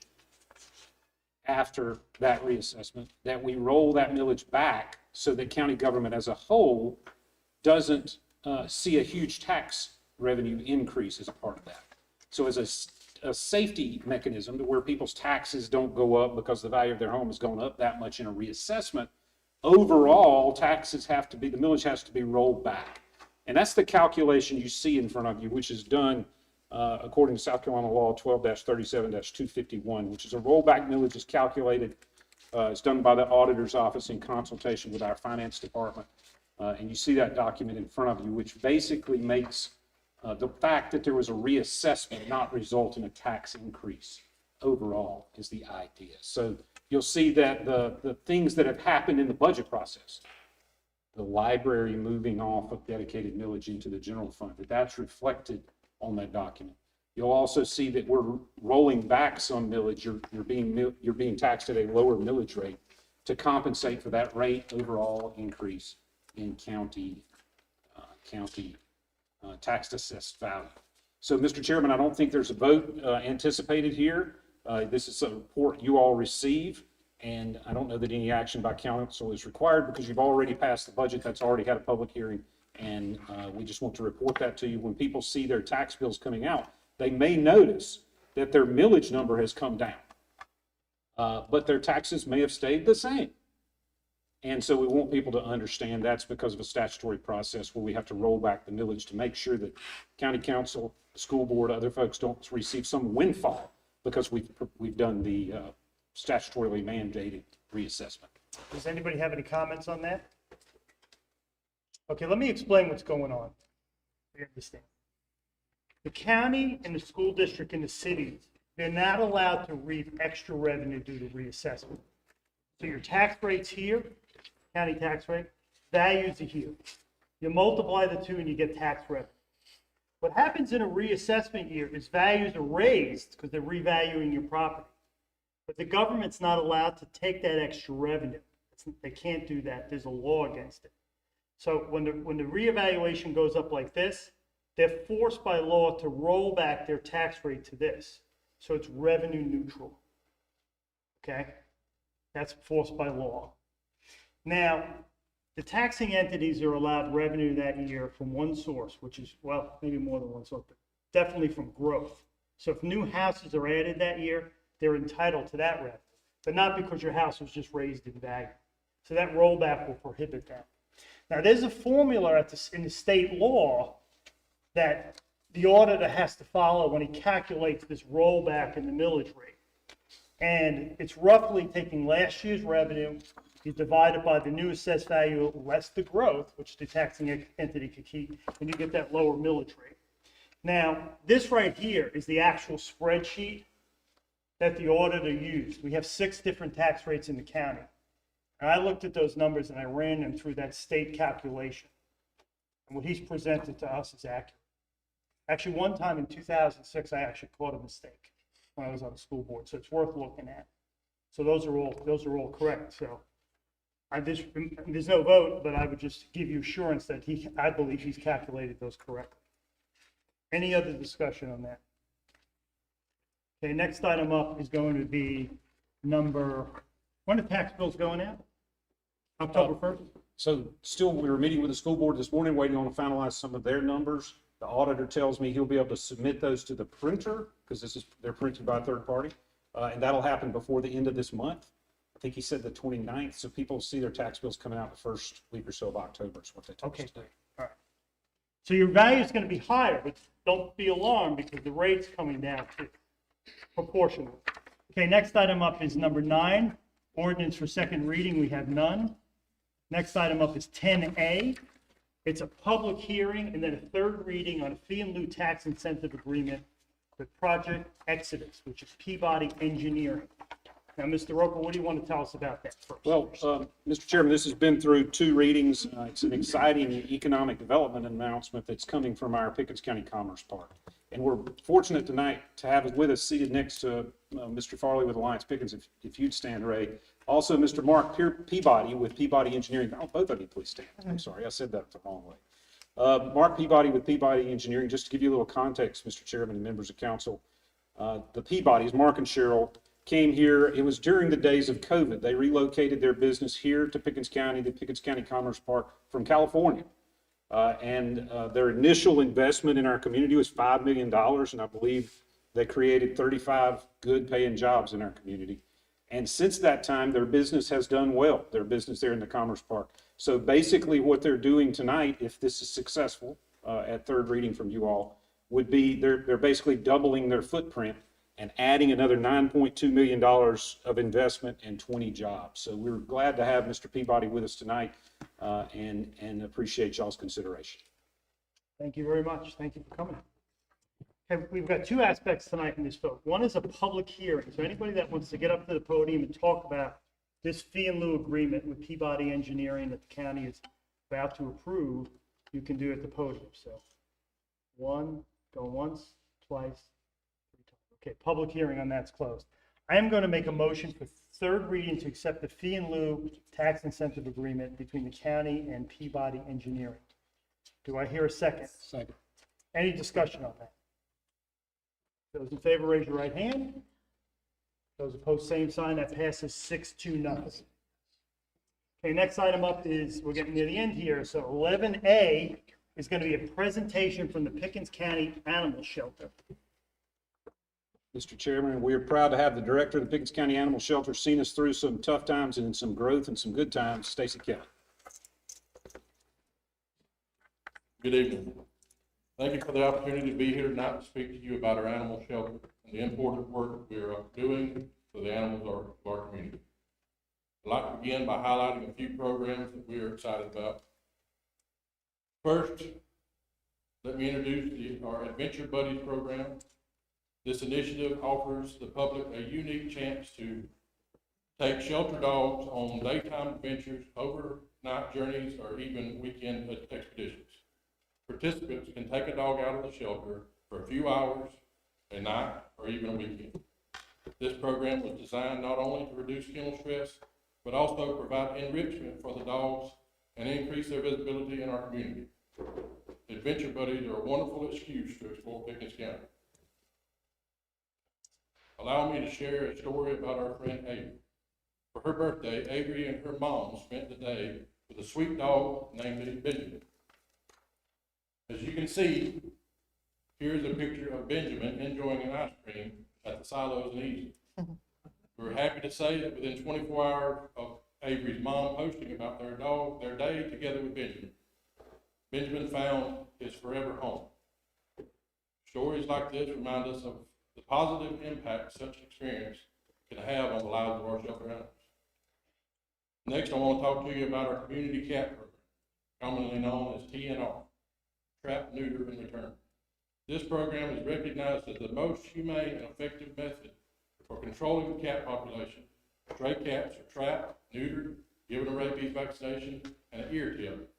after that reassessment, that we roll that millage back so that county government as a whole doesn't see a huge tax revenue increase as a part of that. So as a safety mechanism to where people's taxes don't go up because the value of their home has gone up that much in a reassessment, overall taxes have to be, the millage has to be rolled back. And that's the calculation you see in front of you, which is done according to South Carolina law 12-37-251, which is a rollback millage is calculated. It's done by the auditor's office in consultation with our finance department. And you see that document in front of you, which basically makes the fact that there was a reassessment not result in a tax increase overall is the idea. So you'll see that the things that have happened in the budget process the library moving off of dedicated millage into the general fund, that's reflected on that document. You'll also see that we're rolling back some millage. You're being taxed at a lower millage rate to compensate for that rate overall increase in county tax assessed value. So, Mr. Chairman, I don't think there's a vote anticipated here. This is a report you all receive, and I don't know that any action by council is required because you've already passed the budget that's already had a public hearing, and we just want to report that to you. When people see their tax bills coming out, they may notice that their millage number has come down, but their taxes may have stayed the same. And so we want people to understand that's because of a statutory process where we have to roll back the millage to make sure that county council, the school board, other folks don't receive some windfall because we've done the statutorily mandated reassessment. Does anybody have any comments on that? Okay, let me explain what's going on. You understand? The county and the school district and the cities, they're not allowed to reap extra revenue due to reassessment. So your tax rate's here, county tax rate, values are here. You multiply the two and you get tax revenue. What happens in a reassessment year is values are raised because they're revaluing your property. But the government's not allowed to take that extra revenue. They can't do that. There's a law against it. So when the reevaluation goes up like this, they're forced by law to roll back their tax rate to this. So it's revenue neutral. Okay? That's forced by law. Now, the taxing entities are allowed revenue that year from one source, which is, well, maybe more than one source, but definitely from growth. So if new houses are added that year, they're entitled to that revenue, but not because your house was just raised in value. So that rollback will prohibit that. Now, there's a formula in the state law that the auditor has to follow when he calculates this rollback in the millage rate. And it's roughly taking last year's revenue, you divide it by the new assessed value less the growth, which the taxing entity could keep, and you get that lower millage rate. Now, this right here is the actual spreadsheet that the auditor used. We have 6 different tax rates in the county. And I looked at those numbers and I ran them through that state calculation. And what he's presented to us is accurate. Actually, one time in 2006, I actually caught a mistake when I was on the school board, so it's worth looking at. So those are all correct. So there's no vote, but I would just give you assurance that I believe he's calculated those correctly. Any other discussion on that? Okay, next item up is going to be when are the tax bills going out? October 1st? So still, we were meeting with the school board this morning, waiting on to finalize some of their numbers. The auditor tells me he'll be able to submit those to the printer because they're printed by a third party. And that'll happen before the end of this month. I think he said the 29th. So people see their tax bills coming out the first week or so of October is what they told us today. All right. So your value is going to be higher, but don't be alarmed because the rate's coming down too, proportionally. Okay, next item up is number 9, ordinance for second reading. We have none. Next item up is 10A. It's a public hearing and then a third reading on a fee in lieu tax incentive agreement with Project Exodus, which is Peabody Engineering. Now, Mr. Roper, what do you want to tell us about that first? Well, Mr. Chairman, this has been through 2 readings. It's an exciting economic development announcement that's coming from our Pickens County Commerce Park. And we're fortunate tonight to have with us seated next to Mr. Farley with Alliance Pickens, if you'd stand, Ray. Also, Mr. Mark Peabody with Peabody Engineering. Oh, both of you please stand. I'm sorry, I said that the wrong way. Mark Peabody with Peabody Engineering, just to give you a little context, Mr. Chairman and members of council. The Peabodys, Mark and Cheryl, came here. It was during the days of COVID. They relocated their business here to Pickens County, the Pickens County Commerce Park from California. And their initial investment in our community was $5 million, and I believe they created 35 good paying jobs in our community. And since that time, their business has done well, their business there in the Commerce Park. So basically what they're doing tonight, if this is successful at third reading from you all, would be they're basically doubling their footprint and adding another $9.2 million of investment and 20 jobs. So we're glad to have Mr. Peabody with us tonight and appreciate y'all's consideration. Thank you very much. Thank you for coming. Okay, we've got 2 aspects tonight in this vote. One is a public hearing. So anybody that wants to get up to the podium and talk about this fee in lieu agreement with Peabody Engineering that the county is about to approve, you can do at the podium. So one, go once, twice, 3 times. Okay, public hearing on that's closed. I am going to make a motion for third reading to accept the fee in lieu tax incentive agreement between the county and Peabody Engineering. Do I hear a second? Second. Any discussion on that? Those in favor, raise your right hand. Those opposed, same sign. That passes 6-0. Okay, next item up is, we're getting near the end here, so 11A is going to be a presentation from the Pickens County Animal Shelter. Mr. Chairman, we are proud to have the director of the Pickens County Animal Shelter seen us through some tough times and some growth and some good times, Stacy Kelly. Good evening. Thank you for the opportunity to be here tonight to speak to you about our animal shelter and the important work we are doing for the animals of our community. I'd like to begin by highlighting a few programs that we are excited about. First, let me introduce our Adventure Buddies program. This initiative offers the public a unique chance to take shelter dogs on daytime adventures, overnight journeys, or even weekend expeditions. Participants can take a dog out of the shelter for a few hours, a night, or even a weekend. This program was designed not only to reduce kennel stress, but also provide enrichment for the dogs and increase their visibility in our community. Adventure Buddies are a wonderful excuse to explore Pickens County. Allow me to share a story about our friend Avery. For her birthday, Avery and her mom spent the day with a sweet dog named Benjamin. As you can see, here's a picture of Benjamin enjoying an ice cream at the Silos and Easy. We're happy to say that within 24 hours of Avery's mom posting about their day together with Benjamin, Benjamin found his forever home. Stories like this remind us of the positive impact such experience can have on the lives of our shelter animals. Next, I want to talk to you about our community cat program, commonly known as TNR, Trap, Neuter, and Return. This program is recognized as the most humane and effective method for controlling the cat population. Stray cats are trapped, neutered, given a rabies vaccination, and an ear tip,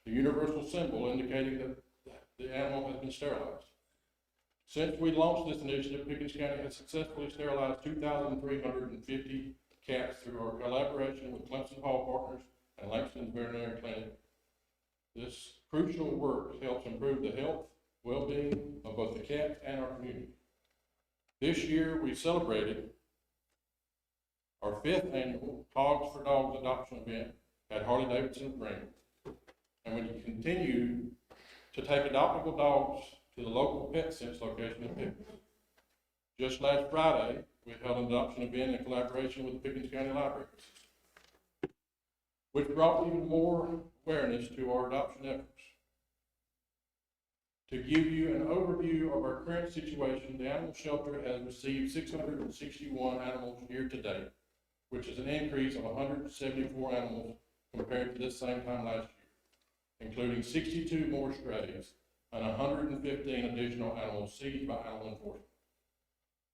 the universal symbol indicating that the animal has been sterilized. Since we launched this initiative, Pickens County has successfully sterilized 2,350 cats through our collaboration with Clemson Hall Partners and Langston's Veterinary Clinic. This crucial work helps improve the health, well-being of both the cats and our community. This year, we celebrated our 5th annual Hogs for Dogs adoption event at Harley-Davidson Green, and we continue to take adoptable dogs to the local Pet Sense location in Pickens. Just last Friday, we held an adoption event in collaboration with the Pickens County Library System, which brought even more awareness to our adoption efforts. To give you an overview of our current situation, the animal shelter has received 661 animals year to date, which is an increase of 174 animals compared to this same time last year, including 62 more strays and 115 additional animals seized by animal enforcement.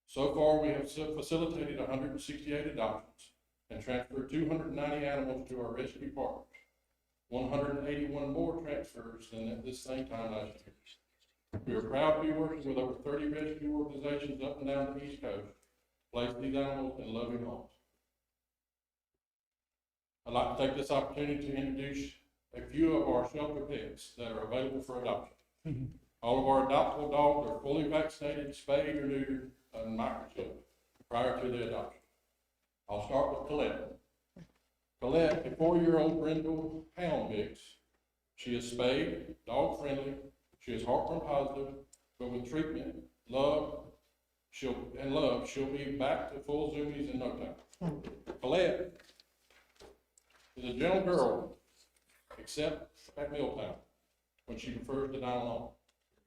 So far, we have facilitated 168 adoptions and transferred 290 animals to our rescue partners, 181 more transfers than at this same time last year. We are proud to be working with over 30 rescue organizations up and down the East Coast to place these animals in loving homes. I'd like to take this opportunity to introduce a few of our shelter pets that are available for adoption. All of our adoptable dogs are fully vaccinated, spayed or neutered, and microchipped prior to the adoption. I'll start with Colette. Colette, a 4-year-old Brindle Hound mix. She is spayed, dog-friendly. She is heartworm positive, but with treatment, she'll be back to full zoomies in no time. Colette is a gentle girl, except at mealtime, when she prefers to dine alone.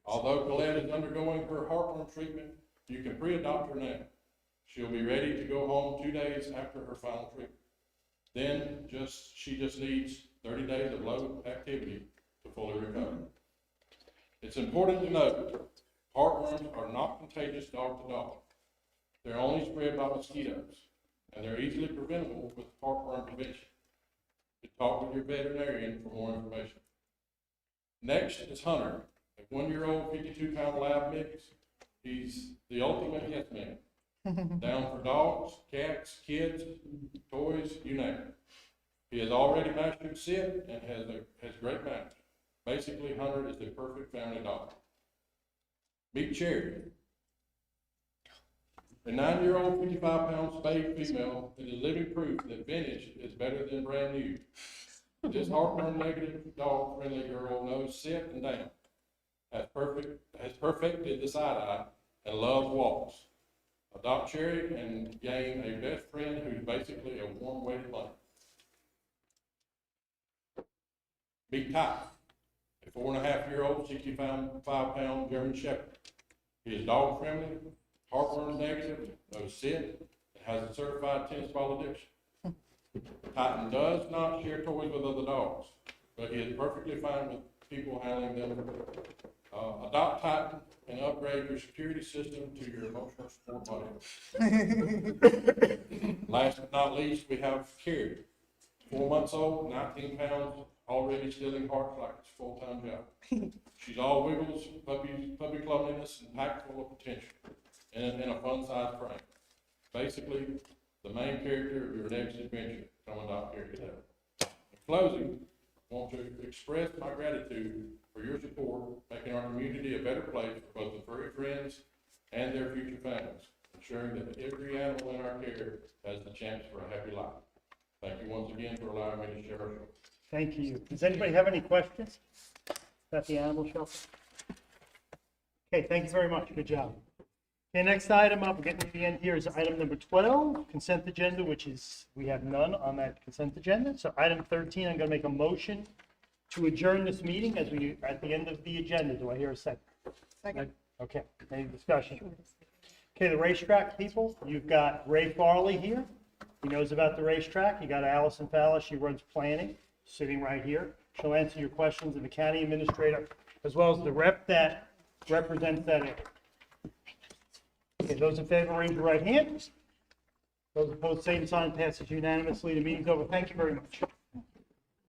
Although Colette is undergoing her heartworm treatment, you can pre-adopt her now. She'll be ready to go home 2 days after her final treatment. Then she just needs 30 days of low activity to fully recover. It's important to note, heartworms are not contagious dog to dog. They're only spread by mosquitoes, and they're easily preventable with heartworm prevention. We consult your veterinarian for more information. Next is Hunter, a 1-year-old 52-pound lab mix. He's the ultimate yes man. Down for dogs, cats, kids, toys, you name it. He has already mastered sit and has great manners. Basically, Hunter is the perfect family dog. Meet Cherry, a 9-year-old 55-pound spayed female that is living proof that vintage is better than brand new. This heartburn negative dog friendly girl knows sit and down. Has perfected the side eye and loves walks. Adopt Cherry and gain a best friend who's basically a warm weighted blanket. Meet Ty, a 4.5-year-old 65-pound German Shepherd. He is dog friendly, heartburn negative, knows sit, and has a certified 10-spot addiction. Titan does not share toys with other dogs, but he is perfectly fine with people handling them. Adopt Titan and upgrade your security system to your emotional support buddy. Last but not least, we have Carrie, 4 months old, 19 pounds, already stealing hearts like it's a full-time job. She's all wiggles, puppy cleanliness, and packed full of potential in a fun-sized frame. Basically, the main character of your next adventure. Come adopt Carrie today. In closing, I want to express my gratitude for your support, making our community a better place for both the furry friends and their future families, ensuring that every animal in our care has the chance for a happy life. Thank you once again for allowing me to share our show. Thank you. Does anybody have any questions about the animal shelter? Okay, thank you very much. Good job. Okay, next item up, we're getting to the end here, is item number 12, consent agenda, which is, we have none on that consent agenda. So item 13, I'm going to make a motion to adjourn this meeting as we are at the end of the agenda. Do I hear a second? Second. Okay, any discussion? Okay, the racetrack people, you've got Ray Farley here. He knows about the racetrack. You got Allison Fowler, she runs planning, sitting right here. She'll answer your questions, and the county administrator, as well as the rep that represents that area. Okay, those in favor, raise your right hand. Those opposed, same sign. Passes unanimously. The meeting's over. Thank you very much.